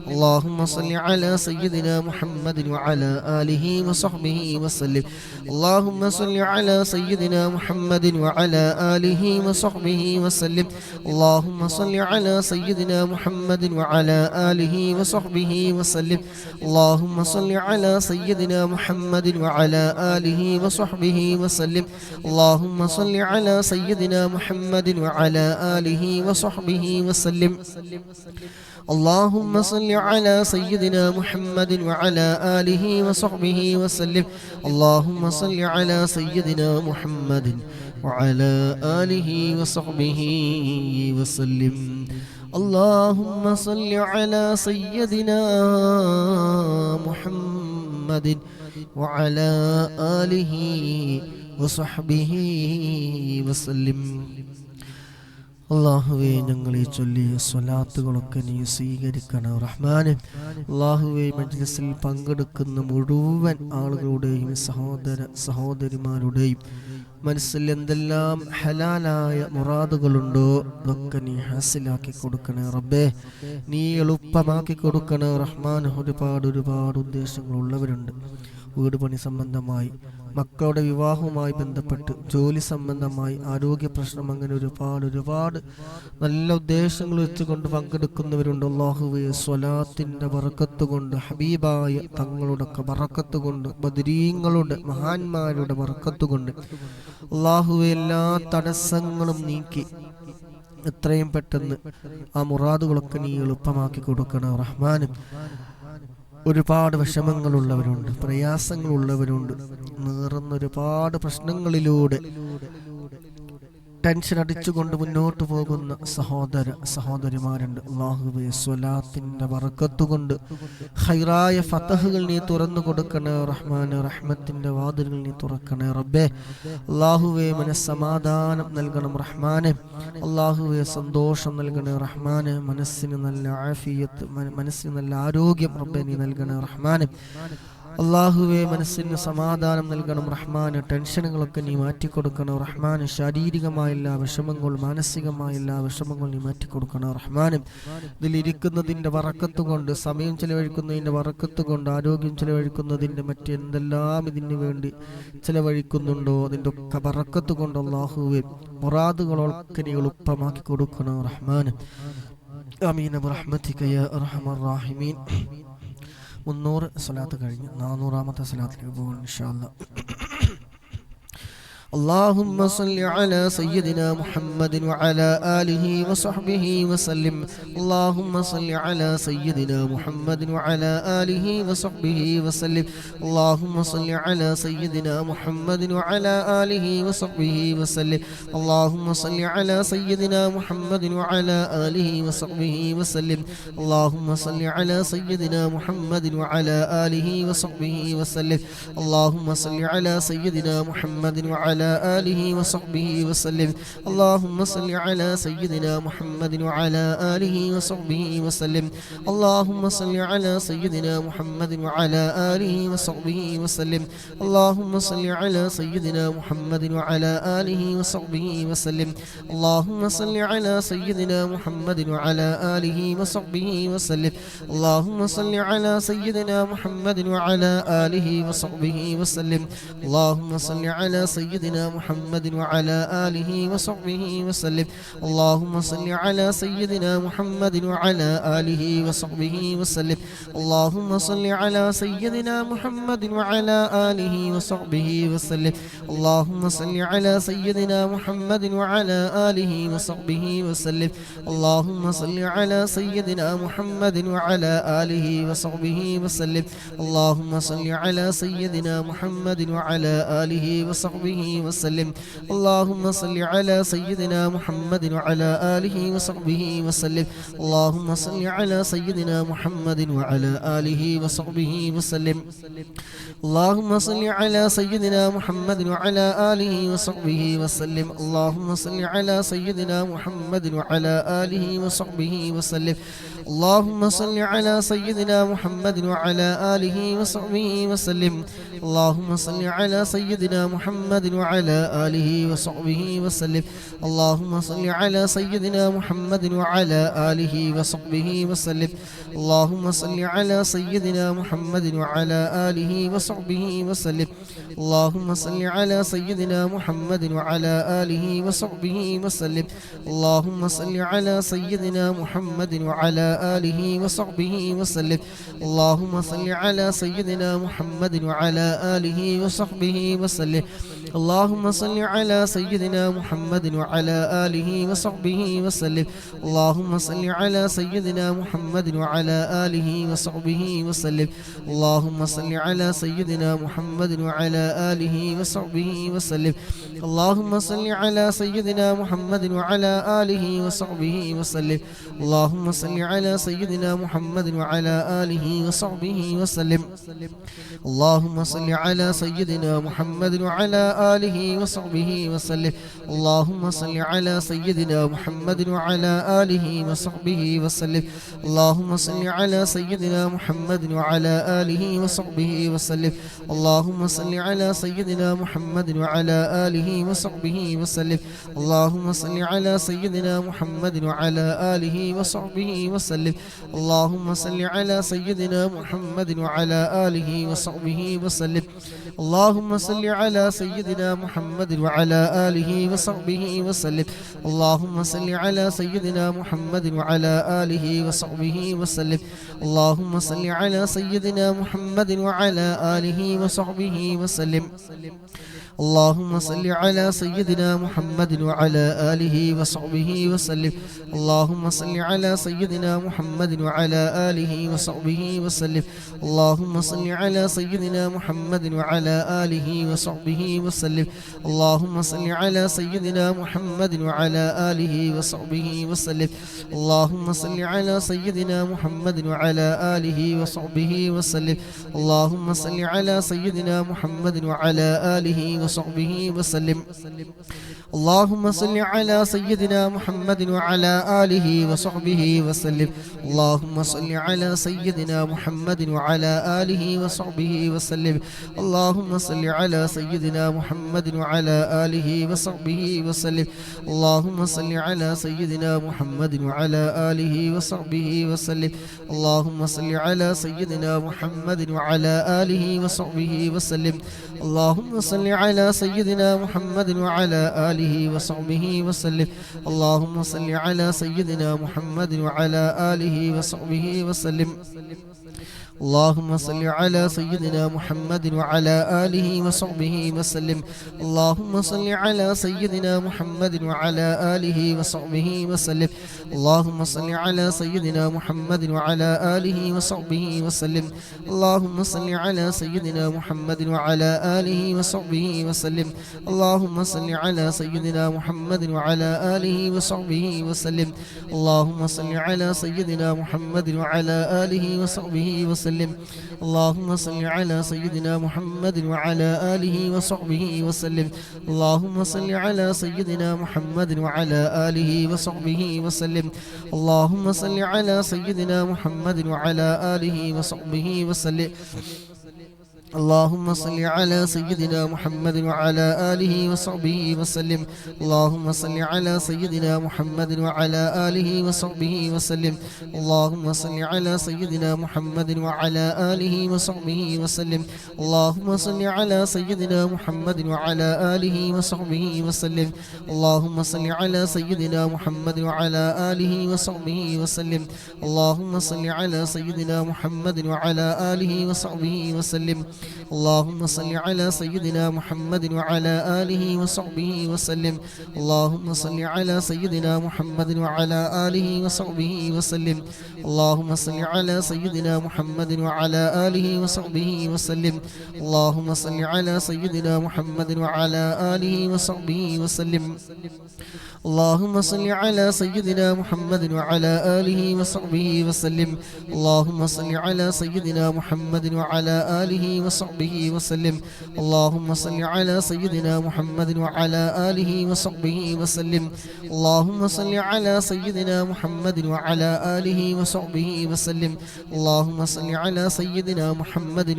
اللهم صل على سيدنا محمد وعلى آله وصحبه وسلم اللهم صل على سيدنا محمد وعلى آله وصحبه وسلم اللهم صل على سيدنا محمد وعلى آله وصحبه وسلم اللهم صل على سيدنا محمد وعلى آله وصحبه وسلم اللهم صل على سيدنا محمد وعلى آله وصحبه وسلم اللهم صل على سيدنا محمد وعلى آله وصحبه وسلم اللهم صل على سيدنا محمد وعلى آله وصحبه وسلم اللهم صل على سيدنا محمد وعلى آله وصحبه وسلم അള്ളാഹുവേ ഞങ്ങളീ ചൊല്ലിയ സ്വലാത്തുകളൊക്കെ നീ സ്വീകരിക്കണം റഹ്മാനെ. അള്ളാഹുവേ മജ്ലിസിൽ പങ്കെടുക്കുന്ന മുഴുവൻ ആളുകളുടെയും സഹോദരിമാരുടെയും മനസ്സിൽ എന്തെല്ലാം ഹലാലായ മുറാദുകളുണ്ടോ അതൊക്കെ നീ ഹാസിലാക്കി കൊടുക്കണേ റബ്ബേ. നീ എളുപ്പമാക്കി കൊടുക്കണേ റഹ്മാൻ. ഒരുപാട് ഉദ്ദേശങ്ങളുള്ളവരുണ്ട്. വീട് പണി സംബന്ധമായി, മക്കളുടെ വിവാഹവുമായി ബന്ധപ്പെട്ട്, ജോലി സംബന്ധമായി, ആരോഗ്യ പ്രശ്നം, അങ്ങനെ ഒരുപാട് നല്ല ഉദ്ദേശങ്ങൾ വെച്ചുകൊണ്ട് പങ്കെടുക്കുന്നവരുണ്ട്. അല്ലാഹുവേ, സ്വലാത്തിന്റെ ബറക്കത്ത് കൊണ്ട്, ഹബീബായ തങ്ങളുടെ ബറക്കത്ത് കൊണ്ട്, ബദരീങ്ങളുടെ മഹാന്മാരുടെ ബറക്കത്ത് കൊണ്ട് അല്ലാഹുവേ എല്ലാ തടസ്സങ്ങളും നീക്കി എത്രയും പെട്ടെന്ന് ആ മുറാദുകളൊക്കെ നീ എളുപ്പമാക്കി കൊടുക്കണം റഹ്മാനും. ഒരുപാട് വിഷമങ്ങളുള്ളവരുണ്ട്, പ്രയാസങ്ങളുള്ളവരുണ്ട്, നീറുന്ന ഒരുപാട് പ്രശ്നങ്ങളിലൂടെ ടെൻഷൻ അടിച്ചുകൊണ്ട് മുന്നോട്ട് പോകുന്ന സഹോദരിമാരുണ്ട്. അല്ലാഹുവേ, സ്വലാത്തിന്റെ ബറക്കത്ത് കൊണ്ട് ഖൈറായ ഫതഹുകൾ നീ തുറന്നു കൊടുക്കണേ റഹ്മാനെ. റഹ്മത്തിന്റെ വാതിലുകൾ നീ തുറക്കണേ റബ്ബേ. അല്ലാഹുവേ, മനസ്സമാധാനം നൽകണം റഹ്മാനെ. അല്ലാഹുവേ, സന്തോഷം നൽകണേ റഹ്മാനെ. മനസ്സിന് നല്ല ആഫിയത്ത്, മനസ്സിന് നല്ല ആരോഗ്യം റബ്ബേ നീ നൽകണേ റഹ്മാനെ. അല്ലാഹുവേ, മനസ്സിന് സമാധാനം നൽകണം റഹ്മാന്. ടെൻഷനുകളൊക്കെ നീ മാറ്റിക്കൊടുക്കണം റഹ്മാന്. ശാരീരികമായ എല്ലാ വിഷമങ്ങളും, മാനസികമായ എല്ലാ വിഷമങ്ങളും നീ മാറ്റിക്കൊടുക്കണം റഹ്മാനും. ഇതിലിരിക്കുന്നതിൻ്റെ വറക്കത്ത് കൊണ്ട്, സമയം ചെലവഴിക്കുന്നതിൻ്റെ വറക്കത്ത് കൊണ്ട്, ആരോഗ്യം ചെലവഴിക്കുന്നതിൻ്റെ മറ്റെന്തെല്ലാം ഇതിന് വേണ്ടി ചെലവഴിക്കുന്നുണ്ടോ അതിൻ്റെ ഒക്കെ വറക്കത്ത് കൊണ്ട് അല്ലാഹുവേ, മുറാദുകളൊക്കെ നീ എളുപ്പമാക്കി കൊടുക്കണം റഹ്മാന്. ആമീൻ ബിറഹ്മതിക യാ അർഹമർ റഹീമീൻ. 300 സ്വലാത്ത് കഴിഞ്ഞ് 400ാമത്തെ സ്വലാത്തിലേക്ക് പോകും ഇൻഷാ അല്ലാഹ്. اللهم صل على سيدنا محمد وعلى آله وصحبه وسلم. اللهم صل على سيدنا محمد وعلى آله وصحبه وسلم. اللهم صل على سيدنا محمد وعلى آله وصحبه وسلم. اللهم صل على سيدنا محمد وعلى آله وصحبه وسلم. اللهم صل على سيدنا محمد وعلى آله وصحبه وسلم. اللهم صل على سيدنا محمد وعلى آله وصحبه وسلم. اللهم صل على سيدنا محمد وعلى آله وصحبه وسلم. اللهم صل على سيدنا محمد وعلى آله وصحبه وسلم. اللهم صل على سيدنا محمد وعلى آله وصحبه وسلم. اللهم صل على سيدنا محمد وعلى آله وصحبه وسلم. اللهم صل على سيدنا محمد وعلى آله وصحبه وسلم. اللهم صل على سيدنا محمد وعلى آله وصحبه وسلم. اللهم صل على سيدنا محمد وعلى آله وصحبه وسلم. اللهم صل على سيدنا محمد وعلى آله وصحبه وسلم. اللهم صل على سيدنا محمد وعلى آله وصحبه وسلم. اللهم صل على سيدنا محمد وعلى آله وصحبه وسلم. اللهم صل على سيدنا محمد وعلى آله وصحبه وسلم. اللهم صل على سيدنا محمد وعلى آله وصحبه وسلم. اللهم صل على سيدنا محمد وعلى آله وصحبه وسلم. اللهم صل على سيدنا محمد وعلى آله وصحبه وسلم. اللهم صل على سيدنا محمد وعلى آله وصحبه وسلم. اللهم صل على سيدنا محمد وعلى آله وصحبه وسلم. اللهم صل على سيدنا محمد وعلى آله وصحبه وسلم. اللهم صل على سيدنا محمد وعلى آله وصحبه وسلم. اللهم صل على سيدنا محمد وعلى آله وصحبه وسلم. اللهم صل على سيدنا محمد وعلى آله وصحبه وسلم. اللهم صل على سيدنا محمد وعلى آله وصحبه وسلم. اللهم صل على سيدنا محمد وعلى آله وصحبه وسلم. اللهم صل على سيدنا محمد وعلى آله وصحبه وسلم. اللهم صل على سيدنا محمد وعلى آله وصحبه وسلم. اللهم صل على سيدنا محمد وعلى آله وصحبه وسلم. اللهم صل على سيدنا محمد وعلى آله وصحبه وسلم. اللهم صل على سيدنا محمد وعلى آله وصحبه وسلم. اللهم صل على سيدنا محمد وعلى آله وصحبه وسلم اللهم صل على سيدنا محمد وعلى آله وصحبه وسلم اللهم صل على سيدنا محمد وعلى آله وصحبه وسلم اللهم صل على سيدنا محمد وعلى آله وصحبه وسلم اللهم صل على سيدنا محمد وعلى آله وصحبه وسلم اللهم صل على سيدنا محمد وعلى آله وصحبه وسلم اللهم صل على سيدنا محمد وعلى آله وصحبه وسلم اللهم صل على سيدنا محمد وعلى آله وصحبه وسلم اللهم صل على سيدنا محمد وعلى آله وصحبه وسلم اللهم صل على سيدنا محمد وعلى آله وصحبه وسلم اللهم صل على سيدنا محمد وعلى آله وصحبه وسلم اللهم صل على سيدنا محمد وعلى آله وصحبه وسلم اللهم صل على سيدنا محمد وعلى آله وصحبه وسلم اللهم صل على سيدنا محمد وعلى آله وصحبه وسلم اللهم صل على سيدنا محمد وعلى آله وصحبه وسلم اللهم صل على سيدنا محمد وعلى آله وصحبه وسلم اللهم صل على سيدنا محمد وعلى آله وصحبه وسلم اللهم صل على سيدنا محمد وعلى آله وصحبه وسلم اللهم صل على سيدنا محمد وعلى آله وصحبه وسلم اللهم صل على سيدنا محمد وعلى آله وصحبه وسلم اللهم صل على سيدنا محمد وعلى آله وصحبه وسلم اللهم صل على سيدنا محمد وعلى آله وصحبه وسلم اللهم صل على سيدنا محمد وعلى آله وصحبه وسلم اللهم صل على سيدنا محمد وعلى آله وصحبه وسلم اللهم صل على سيدنا محمد وعلى آله وصحبه وسلم اللهم صل على سيدنا محمد وعلى آله وصحبه وسلم اللهم صل على سيدنا محمد وعلى آله وصحبه وسلم اللهم صل على سيدنا محمد وعلى آله وصحبه وسلم اللهم صل على سيدنا محمد وعلى آله وصحبه وسلم اللهم صل على سيدنا محمد وعلى آله وصحبه وسلم اللهم صل على سيدنا محمد وعلى آله وصحبه وسلم اللهم صل على سيدنا محمد وعلى آله وصحبه وسلم اللهم صل على سيدنا محمد وعلى آله وصحبه وسلم اللهم صل على سيدنا محمد وعلى آله وصحبه وسلم اللهم صل على سيدنا محمد وعلى آله وصحبه وسلم اللهم صل على سيدنا محمد وعلى آله وصحبه وسلم اللهم صل على سيدنا محمد وعلى آله وصحبه وسلم اللهم صل على سيدنا محمد وعلى آله وصحبه وسلم اللهم صل على سيدنا محمد وعلى آله وصحبه وسلم اللهم صل على سيدنا محمد وعلى آله وصحبه وسلم اللهم صل على سيدنا محمد وعلى آله وصحبه وسلم اللهم صل على سيدنا محمد وعلى آله وصحبه وسلم اللهم صل على سيدنا محمد وعلى آله وصحبه وسلم اللهم صل على سيدنا محمد وعلى آله وصحبه وسلم اللهم صل على سيدنا محمد وعلى آله وصحبه وسلم اللهم صل على سيدنا محمد وعلى آله وصحبه وسلم اللهم صل على سيدنا محمد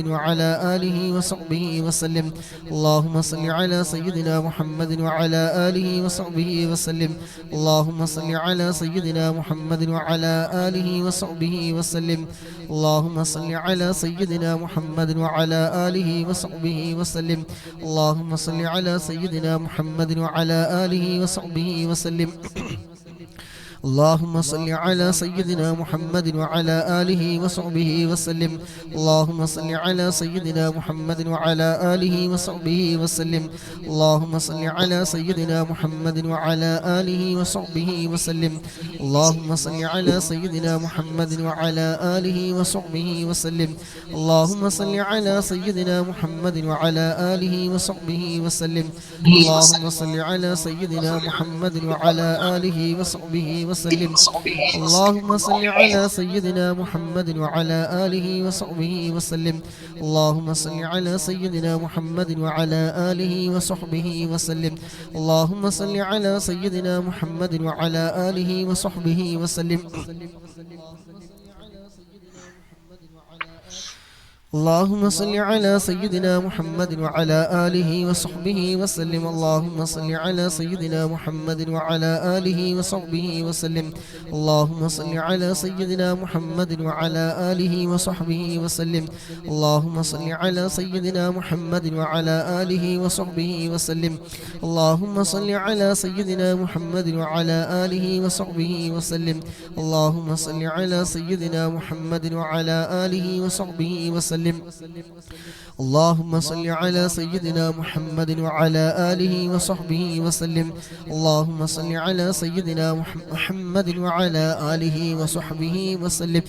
وعلى آله وصحبه وسلم اللهم صل على سيدنا محمد وعلى آله وصحبه وسلم اللهم صل على سيدنا محمد وعلى آله وصحبه وسلم اللهم صل على سيدنا محمد وعلى آله وصحبه وسلم اللهم صل على سيدنا محمد وعلى آله وصحبه وسلم اللهم صل على سيدنا محمد وعلى آله وصحبه وسلم اللهم صل على سيدنا محمد وعلى آله وصحبه وسلم اللهم صل على سيدنا محمد وعلى آله وصحبه وسلم اللهم صل على سيدنا محمد وعلى آله وصحبه وسلم اللهم صل على سيدنا محمد وعلى آله وصحبه وسلم اللهم صل على سيدنا محمد وعلى آله وصحبه وسلم وسلم اللهم صل على سيدنا محمد وعلى آله وصحبه وسلم اللهم صل على سيدنا محمد وعلى آله وصحبه وسلم اللهم صل على سيدنا محمد وعلى آله وصحبه وسلم اللهم صل على سيدنا محمد وعلى آله وصحبه وسلم اللهم صل على سيدنا محمد وعلى آله وصحبه وسلم اللهم صل على سيدنا محمد وعلى آله وصحبه وسلم اللهم صل على سيدنا محمد وعلى آله وصحبه وسلم اللهم صل على سيدنا محمد وعلى آله وصحبه وسلم اللهم صل على سيدنا محمد وعلى آله وصحبه وسلم اللهم صل على سيدنا محمد وعلى آله وصحبه وسلم اللهم صل على سيدنا محمد وعلى آله وصحبه وسلم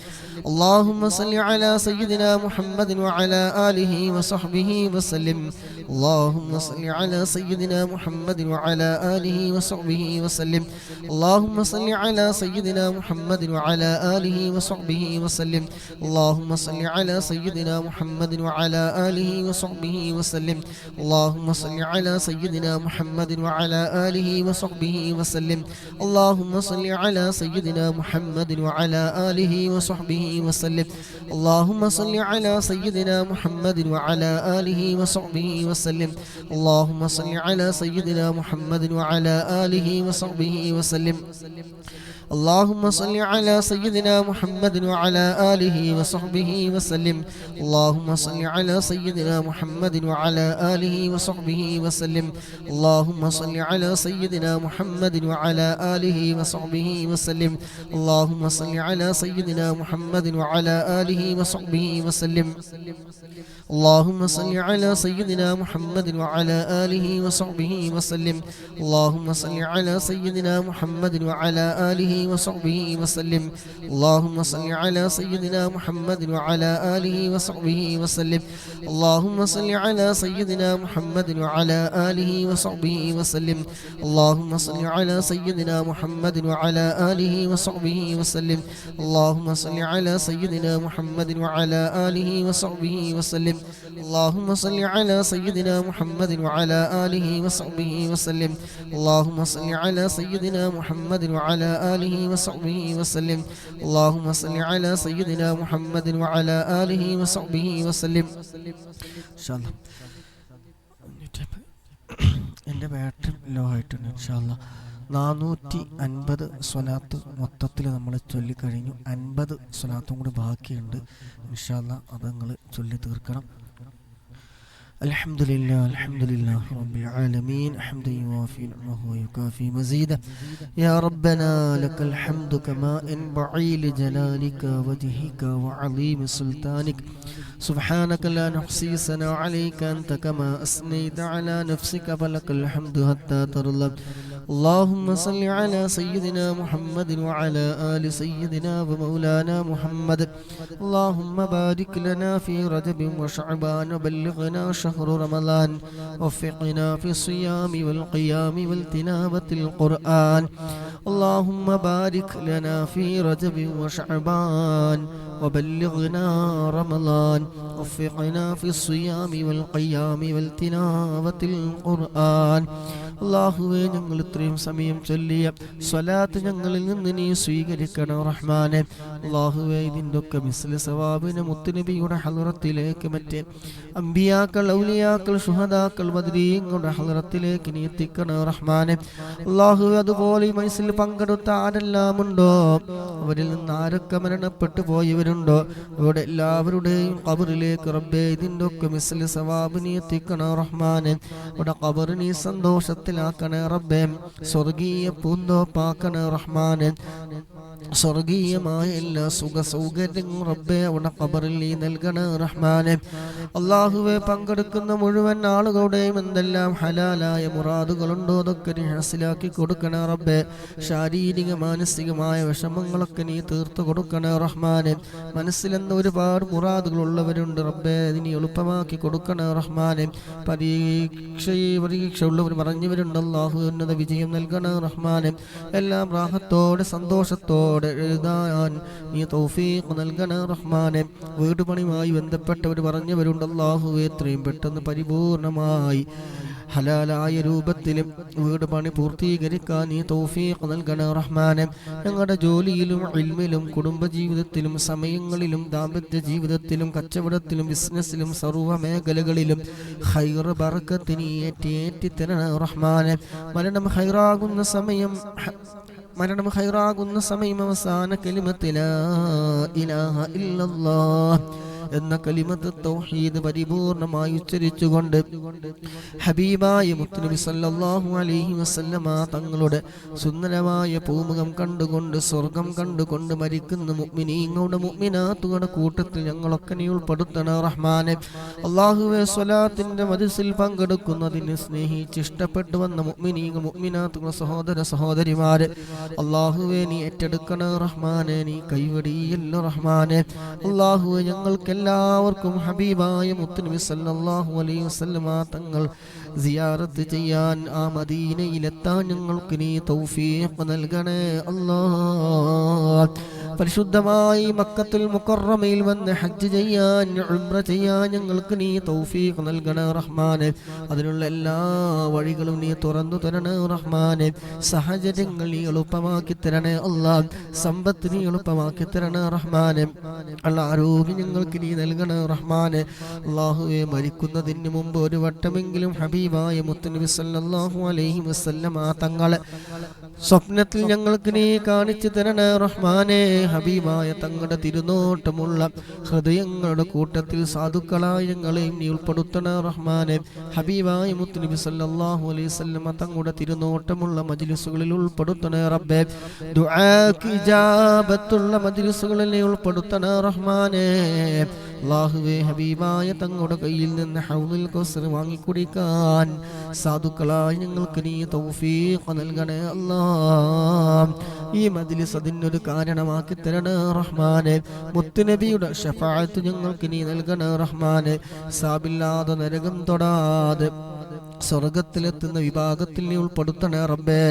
اللهم صل على سيدنا محمد وعلى آله وصحبه وسلم اللهم صل على سيدنا محمد وعلى آله وصحبه وسلم اللهم صل على سيدنا محمد وعلى آله وصحبه وسلم اللهم صل على سيدنا محمد وعلى آله وصحبه وسلم اللهم صل على سيدنا محمد وعلى آله وصحبه وسلم اللهم صل على سيدنا محمد وعلى آله وصحبه وسلم اللهم صل على سيدنا محمد وعلى آله وصحبه وسلم اللهم صل على سيدنا محمد وعلى آله وصحبه وسلم اللهم صل على سيدنا محمد وعلى آله وصحبه وسلم اللهم صل على سيدنا محمد وعلى آله وصحبه وسلم اللهم صل على سيدنا محمد وعلى آله وصحبه وسلم اللهم صل على سيدنا محمد وعلى آله وصحبه وسلم اللهم صل على سيدنا محمد وعلى آله وصحبه وسلم اللهم صل على سيدنا محمد وعلى آله وصحبه وسلم اللهم صل على سيدنا محمد وعلى آله وصحبه وسلم اللهم صل على سيدنا محمد وعلى آله وصحبه وسلم اللهم صل على سيدنا محمد وعلى آله وصحبه وسلم اللهم صل على سيدنا محمد وعلى آله وصحبه وسلم اللهم صل على سيدنا محمد وعلى آله وصحبه وسلم اللهم صل على سيدنا محمد وعلى آله وصحبه وسلم اللهم صل على سيدنا محمد وعلى آله وصحبه وسلم إن شاء الله എൻ്റെ ബാറ്ററി ലോ ആയിട്ടുണ്ട് ഇൻഷാല്ലാ 450 സ്വലാത്ത് മൊത്തത്തിൽ നമ്മൾ ചൊല്ലിക്കഴിഞ്ഞു 50 സ്വലാത്തും കൂടി ബാക്കിയുണ്ട് ഇൻഷാല്ലാ അത് നിങ്ങൾ ചൊല്ലി തീർക്കണം الحمد لله رب العالمين حمدا يوافي نعمه ويكافي مزيده يا ربنا لك الحمد كما ينبغي لجلالك وجهك وعظيم سلطانك سبحانك لا نحصي ثناء عليك أنت كما أثنيت على نفسك فلك الحمد حتى ترضى اللهم صل على سيدنا محمد وعلى آل سيدنا ومولانا محمد اللهم بارك لنا في رجب وشعبان وبلغنا شهر رمضان وفقنا في الصيام والقيام والتلاوة القرآن اللهم بارك لنا في رجب وشعبان وبلغنا رمضان وفقنا في الصيام والقيام والتلاوة القرآن അല്ലാഹുവേ ഞങ്ങൾ ഇത്രയും സമയം ചൊല്ലിയ സ്വലാത്ത് ഞങ്ങളിൽ നിന്ന് നീ സ്വീകരിക്കണം റഹ്മാനെ അല്ലാഹുവേ ഇതിൻ്റെ ഒക്കെ മിസ്ല സവാബിനെ മുത്തുനബിയുടെ ഹളറത്തിലേക്ക് മറ്റേ അമ്പിയാക്കൾ ഔലിയാക്കൾ ശുഹദാക്കൾ ബദരീങ്ങളുടെ ഹളറത്തിലേക്ക് നീ എത്തിക്കണം റഹ്മാനെ അല്ലാഹുവേ അതുപോലെ ഈ മൈസിൽ പങ്കെടുത്ത ആരെല്ലാം ഉണ്ടോ അവരിൽ നിന്ന് ആരൊക്കെ മരണപ്പെട്ടു പോയവരുണ്ടോ അവരുടെ എല്ലാവരുടെയും ഖബറിലേക്ക് റബ്ബേ ഇതിൻ്റെ ഒക്കെ മിസ്ല സവാബ് നീ എത്തിക്കണം റഹ്മാനെ അവരുടെ ഖബർ നീ സന്തോഷത്തിൽ ാക്കണേ റബ്ബേ സ്വർഗീയ പൂന്തോപ്പാക്കണേ റഹ്മാനെ സ്വർഗീയമായ എല്ലാ സുഖ സൗകര്യങ്ങളും റബ്ബേ അവിടെ ഖബറിൽ നീ നൽകണേ റഹ്മാനെ. അള്ളാഹുവെ പങ്കെടുക്കുന്ന മുഴുവൻ ആളുകളുടെയും എന്തെല്ലാം ഹലാലായ മുറാദുകളുണ്ടോ അതൊക്കെ നീ ഹസിലാക്കി കൊടുക്കണേ റബ്ബേ. ശാരീരിക മാനസികമായ വിഷമങ്ങളൊക്കെ നീ തീർത്തു കൊടുക്കണേ റഹ്മാനെ. മനസ്സിലെന്ന് ഒരുപാട് മുറാദുകളുള്ളവരുണ്ട് റബ്ബേ, അതിനെ എളുപ്പമാക്കി കൊടുക്കണേ റഹ്മാനെ. പരീക്ഷ ഉള്ളവർ പറഞ്ഞവരുണ്ട്, അള്ളാഹു ഉന്നത വിജയം നൽകണേ റഹ്മാനെ. എല്ലാം റാഹത്തോടെ സന്തോഷത്തോടെ എഴുതാൻ നീ തൗഫീഖ് നൽകണേ റഹ്മാനെ. വീട് പണിയുമായി ബന്ധപ്പെട്ടവർ പറഞ്ഞവരുണ്ട്, അല്ലാഹുവേ എത്രയും പെട്ടെന്ന് പരിപൂർണമായി ഹലാലായ രൂപത്തിലും വീട് പണി പൂർത്തീകരിക്കാൻ നീ തൗഫീഖ് നൽകണേ റഹ്മാനെ. ഞങ്ങളുടെ ജോലിയിലും ഇൽമിലും കുടുംബജീവിതത്തിലും സമയങ്ങളിലും ദാമ്പത്യ ജീവിതത്തിലും കച്ചവടത്തിലും ബിസിനസ്സിലും സർവ്വ മേഖലകളിലും ഖൈർ ബറക്കത്ത് നീ ഏറ്റി തരണേ റഹ്മാനെ. മരണം ഖൈറാകുന്ന സമയം അവസാന കലിമത്ത് ലാ ഇലാഹ ഇല്ലല്ലാഹ് എന്ന കലിമത്ത് തൗഹീദ് പരിപൂർണമായി ഉച്ചരിച്ചുകൊണ്ട് ഹബീബായ മുത്തുനബി സല്ലല്ലാഹു അലൈഹി വസല്ലമ തങ്ങളുടെ സുന്ദരമായ പൂമുഖം കണ്ടുകൊണ്ട് സ്വർഗം കണ്ടുകൊണ്ട് മരിക്കുന്ന മുഅ്മിനീങ്ങളുടെ മുഅ്മിനാത്തുകളുടെ കൂട്ടത്തിൽ ഞങ്ങളൊക്കെ നീ ഉൾപ്പെടുത്തണേ റഹ്മാനെ. അല്ലാഹുവേ സ്വലാത്തിന്റെ മജ്‌ലിസിൽ പങ്കെടുക്കുന്നതിന് സ്നേഹിച്ച് ഇഷ്ടപ്പെട്ടു വന്ന മുഅ്മിനീങ്ങൾ മുഅ്മിനാത്തുകളുടെ സഹോദര സഹോദരിമാരെ അല്ലാഹുവേ നീ ഏറ്റെടുക്കണേ റഹ്മാനെ. നീ കൈവടിയല്ല റഹ്മാനെ. അല്ലാഹുവേ ഞങ്ങൾക്ക് എല്ലാവർക്കും ഹബീബായ മുത്തുനബി സല്ലല്ലാഹു അലൈഹി വസല്ലമ തങ്ങൾ സിയാറത്ത് ചെയ്യാൻ ആ മദീനയിലെത്താൻ ഞങ്ങൾക്ക് നീ തൗഫീഖ് നൽകണേ അല്ലാഹ്. പരിശുദ്ധമായി മക്കത്തുൽ മുകറമയിൽ വന്ന് ഹജ്ജ് ചെയ്യാൻ ഉംറ ചെയ്യാൻ ഞങ്ങൾക്ക് നീ തൗഫീഖ് നൽകണേ റഹ്മാനെ. അതിനുള്ള എല്ലാ വഴികളും നീ തുറന്നു തരണേ റഹ്മാനെ. സാഹചര്യങ്ങൾ നീ എളുപ്പമാക്കി തരണേ അല്ലാഹ്. സമ്പത്ത് നീ എളുപ്പമാക്കി തരണേ റഹ്മാനെ. ആരോഗ്യം ഞങ്ങൾക്ക് നീ നൽകണേ റഹ്മാനെ. അല്ലാഹുവേ മരിക്കുന്നതിന് മുമ്പ് ഒരു വട്ടമെങ്കിലും ഹബീബായ മുത്തുനബി സല്ലല്ലാഹു അലൈഹി വസല്ലമ തങ്ങളെ സ്വപ്നത്തിൽ ഞങ്ങൾക്ക് നീ കാണിച്ചു തരണേ റഹ്മാനെ. ഹബീബായ തങ്ങളുടെ തിരുനോട്ടമുള്ള ഹൃദയങ്ങളുടെ കൂട്ടത്തിൽ സാധുക്കളായ ഞങ്ങളെയും നീ ഉൾപ്പെടുത്തണേ റഹ്മാനെ. ഹബീബായ മുത്തുനബി സല്ലല്ലാഹു അലൈഹി വസല്ലമ തങ്ങളുടെ തിരുനോട്ടമുള്ള മജ്‌ലിസുകളിൽ ഉൾപ്പെടുത്തണേ റബ്ബേ. ദുആക്ക് ഇജാബത്തുള്ള മജ്‌ലിസുകളിൽ നീ ഉൾപ്പെടുത്തണേ റഹ്മാനെ. അല്ലാഹുവേ ഹബീബായ തങ്ങളുടെ കയ്യിൽ നിന്ന് ഹൗദുൽ കൗസർ വാങ്ങിക്കുടിക്കാൻ സാധുക്കളായി ഞങ്ങൾക്ക് നീ തൗഫീഖ് നൽകണേ അല്ലാഹ്. ഈ മജ്‌ലിസ് അതിനൊരു കാരണമാക്കി തരണേ റഹ്മാനെ. മുത്തുനബിയുടെ ശഫാഅത്ത് ഞങ്ങൾക്ക് നീ നൽകണേ റഹ്മാനെ. സാബില്ലാതെ നരകം തൊടാതെ സ്വർഗത്തിലെത്തുന്ന വിഭാഗത്തിൽ നീ ഉൾപ്പെടുത്തണേ റബ്ബേ.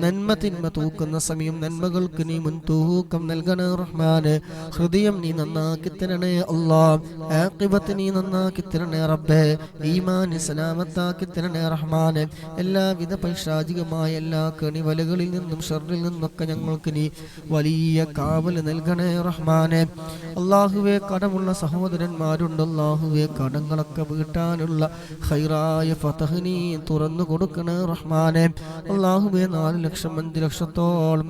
നന്മ തിന്മ തൂക്കുന്ന സമയം നന്മകൾക്ക് നീ മുൻതൂക്കം നൽകണേ റഹ്മാനെ. ഹൃദയം നീ നന്നാക്കി തരണേ അല്ലാഹ്. ആഖിബത്ത് നീ നന്നാക്കി തരണേ റബ്ബേ. ഈമാൻ സലാമത്താക്കി തരണേ റഹ്മാനെ. എല്ലാവിധ പൈശാചികമായ എല്ലാ കെണിവലകളിൽ നിന്നും ഷർറിൽ നിന്നൊക്കെ ഞങ്ങൾക്ക് നീ വലിയ കാവൽ നൽകണേ റഹ്മാനെ. അല്ലാഹുവേ കടമുള്ള സഹോദരന്മാരുണ്ട്, അല്ലാഹുവേ കടങ്ങളൊക്കെ വീട്ടാനുള്ള ഖൈറായ ഫതഹ് നീ തുറന്നു കൊടുക്കണേ റഹ്മാനെ. അല്ലാഹുവേ 4 ലക്ഷം 5 ലക്ഷത്തോളം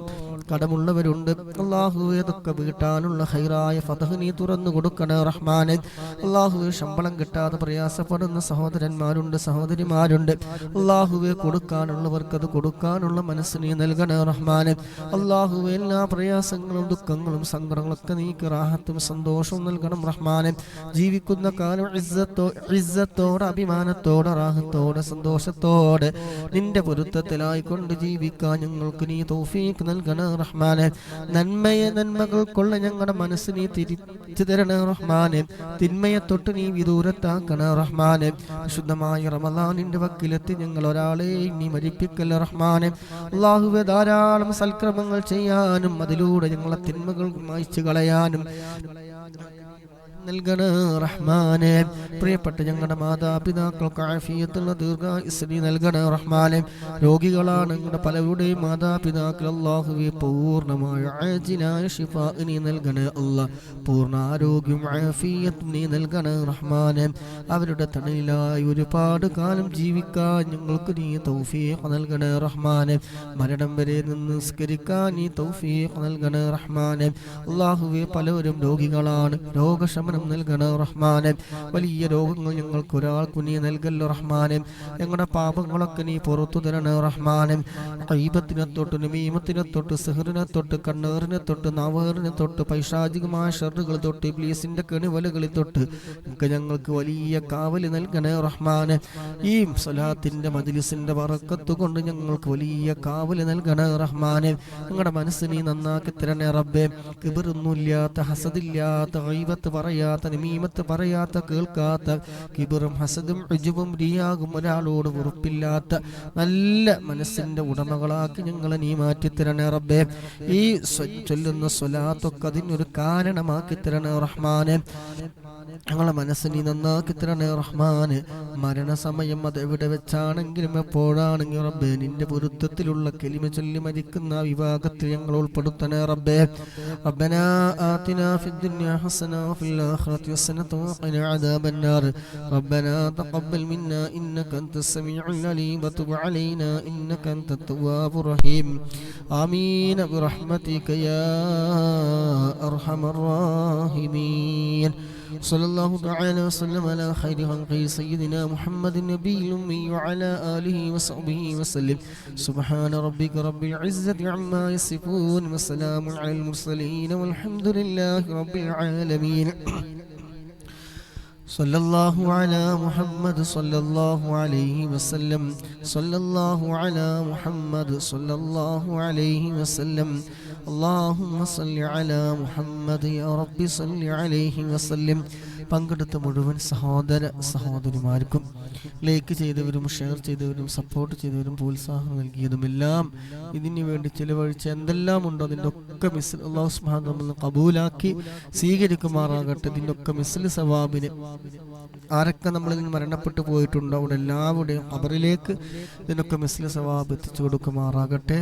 കടമുള്ളവരുണ്ട്, അല്ലാഹുവേ അതൊക്കെ വീട്ടാനുള്ള ഖൈറായ ഫതഹ് നീ തുറന്നു കൊടുക്കണേ റഹ്മാനെ. അല്ലാഹുവേ ശമ്പളം കിട്ടാതെ പ്രയാസപ്പെടുന്ന സഹോദരന്മാരുണ്ട്, സഹോദരിമാരുണ്ട്, അല്ലാഹുവേ കൊടുക്കാനുള്ളവർക്ക് അത് കൊടുക്കാനുള്ള മനസ്സ് നീ നൽകണേ റഹ്മാനെ. അല്ലാഹുവേ എല്ലാ പ്രയാസങ്ങളും ദുഃഖങ്ങളും സങ്കടങ്ങളൊക്കെ നീക്കി റാഹത്തും സന്തോഷവും നൽകണം റഹ്മാനെ. ജീവിക്കുന്ന കാലം ഇസ്സത്തോടെ അഭിമാനത്തോടെ റാഹത്തോടെ സന്തോഷത്തോടെ നിന്റെ പൊരുത്തത്തിലായിക്കൊണ്ട് ജീവിക്കാൻ ഞങ്ങൾക്ക് നീ തൗഫീഖ് നൽകണേ റഹ്മാനെ. നന്മകൾക്കുള്ള ഞങ്ങളുടെ മനസ്സ് നീ തിരിച്ചു തരണേ റഹ്മാനെ. തിന്മയെ തൊട്ട് നീ വിദൂരത്താക്കണേ റഹ്മാനെ. വിശുദ്ധമായ റമളാനിന്റെ വക്കിലെത്തി ഞങ്ങൾ ഒരാളെ നീ മരിപ്പിക്കല്ല റഹ്മാനെ. അല്ലാഹുവേ ധാരാളം സൽക്രമങ്ങൾ ചെയ്യാനും അതിലൂടെ ഞങ്ങളെ തിന്മകൾ മായ്ച്ചു കളയാനും നൽകണേ റഹ്മാനെ. പ്രിയപ്പെട്ട ഞങ്ങളുടെ മാതാപിതാക്കൾക്ക് ആഫിയത്തുള്ള ദീർഘായുസ്സ് നീ നൽകണേ റഹ്മാനെ. രോഗികളാണ് ഞങ്ങളുടെ പലരുടെയും മാതാപിതാക്കൾ, അല്ലാഹുവേ പൂർണ്ണമായ ആജിലായ ശിഫാ നീ നൽകണേ അല്ലാഹ്. പൂർണ്ണ ആരോഗ്യം ആഫിയത്തും നീ നൽകണേ റഹ്മാനെ. അവരുടെ തണലിലായി ഒരുപാട് കാലം ജീവിക്കാൻ ഞങ്ങൾക്ക് നീ തൗഫീഖ് നൽകണേ റഹ്മാനെ. മരണം വരെ നിസ്കരിക്കാൻ നീ തൗഫീഖ് നൽകണേ റഹ്മാനെ. അല്ലാഹുവേ പലരും രോഗികളാണ്, രോഗശമനം ശമനം നൽകണേ റഹ്മാനെ. വലിയ രോഗങ്ങൾ ഞങ്ങൾക്ക് ഒരാൾക്കു നീ നൽകല്ലോ റഹ്മാനെ. ഞങ്ങളുടെ പാപങ്ങളൊക്കെ നീ പുറത്തു തരണേ റഹ്മാനെ. ഗീബത്തിനെ തൊട്ട് നമീമത്തിനെ തൊട്ട് സിഹ്റിനെ തൊട്ട് കണ്ണേറിനെ തൊട്ട് നാവേറിനെ തൊട്ട് പൈശാചികമായ ഷർറുകൾ തൊട്ട് ഇബ്ലീസിന്റെ കെണിവലകളിൽ തൊട്ട് ഞങ്ങൾക്ക് വലിയ കാവല് നൽകണേ റഹ്മാനെ. ഈ സ്വലാത്തിന്റെ മജ്ലിസിന്റെ ബറക്കത്ത് കൊണ്ട് ഞങ്ങൾക്ക് വലിയ കാവല് നൽകണേ റഹ്മാനെ. ഞങ്ങളുടെ മനസ്സ് നീ നന്നാക്കി തരണേ റബ്ബേ. കിബറൊന്നുമില്ലാത്ത, ഹസദില്ലാത്ത, ഗീബത്ത് പറയാത്ത, നമീമത്ത് പറയാത്ത, കേൾക്കാത്ത, കിബറും ഹസദും ഉജ്ബും റിയാകും ഒരാളോട് വെറുപ്പില്ലാത്ത നല്ല മനസ്സിന്റെ ഉടമകളാക്കി ഞങ്ങളെ നീ മാറ്റിത്തരണേ റബ്ബേ. ഈ ചൊല്ലുന്ന സ്വലാത്തൊക്കെ അതിനൊരു കാരണമാക്കി തരണേ റഹ്മാനെ. ഞങ്ങളെ മനസ്സ് നീ നന്നാക്കി തരണേ റഹ്മാന്. മരണസമയം അത് എവിടെ വെച്ചാണെങ്കിലും എപ്പോഴാണെങ്കിലും റബ്ബേ നിന്റെ പൊരുത്തത്തിലുള്ള കലിമ ചൊല്ലി മരിക്കുന്ന വിഭാഗത്തിൽ ഞങ്ങൾ ഉൾപ്പെടുത്തണേ റബ്ബേ. റബ്ബനാ ആതിനാ ഫിദ്ദുനിയാ ഹസന വഫിൽ ആഖിറതി ഹസനത വഖിനാ അദാബന്നാർ. റബ്ബനാ തഖബ്ബൽ മിന്നാ ഇന്നക അൻതസ് സമീഉൽ അലീം വതുബ് അലൈനാ ഇന്നക അൻതത് തവ്വാബുർ റഹീം. ആമീൻ ബിറഹ്മതിക യാ അർഹമർ റഹീമീൻ. صلى الله تعالى وسلم على خير خلقه سيدنا محمد النبي الأمي وعلى آله وصحبه وسلم. سبحان ربك رب العزة عما يصفون وسلام على المرسلين والحمد لله رب العالمين. صلى الله على محمد صلى الله عليه وسلم. صلى الله على محمد صلى الله عليه وسلم. اللهم صل على محمد يا رب صل عليه وسلم. പങ്കെടുത്ത മുഴുവൻ സഹോദര സഹോദരിമാർക്കും ലൈക്ക് ചെയ്തവരും ഷെയർ ചെയ്തവരും സപ്പോർട്ട് ചെയ്തവരും പ്രോത്സാഹനം നൽകിയതുമെല്ലാം ഇതിനു വേണ്ടി ചിലവഴിച്ച എന്തെല്ലാം ഉണ്ടോ അതിൻ്റെ ഒക്കെ മിസ്ൽ അല്ലാഹു സുബ്ഹാനഹു വ തആല കബൂലാക്കി സ്വീകരിക്കുമാറാകട്ടെ. ഇതിൻ്റെ ഒക്കെ മിസ്ൽ സവാബിന് ആരൊക്കെ നമ്മളിൽ നിന്ന് മരണപ്പെട്ടു പോയിട്ടുണ്ടോ അവിടെ എല്ലാവരുടെയും ഖബറിലേക്ക് ഇതിനൊക്കെ മിസ്ൽ സവാബ് എത്തിച്ചു കൊടുക്കുമാറാകട്ടെ.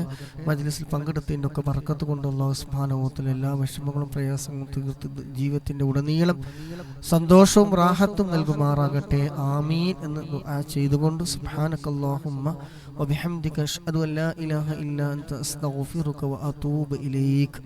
മജ്ലിസിൽ പങ്കെടുത്തതിൻ്റെ ഒക്കെ ബർക്കത്ത് കൊണ്ട് അല്ലാഹു സുബ്ഹാനഹു വ തആല എല്ലാ വിഷമങ്ങളും പ്രയാസങ്ങളും തീർത്ത് ജീവിതത്തിൻ്റെ ഉടനീളം സന്തോഷവും റാഹത്തും നൽകുമാറാകട്ടെ. ആമീൻ എന്ന് ദുആ ചെയ്തുകൊണ്ട് സുബ്ഹാനകല്ലാഹുമ്മ വബിഹംദിക അഷ്ഹദു അല്ലാ ഇലാഹ ഇല്ലാ അൻത അസ്തഗ്ഫിറുക വഅതൂബു ഇലൈക്.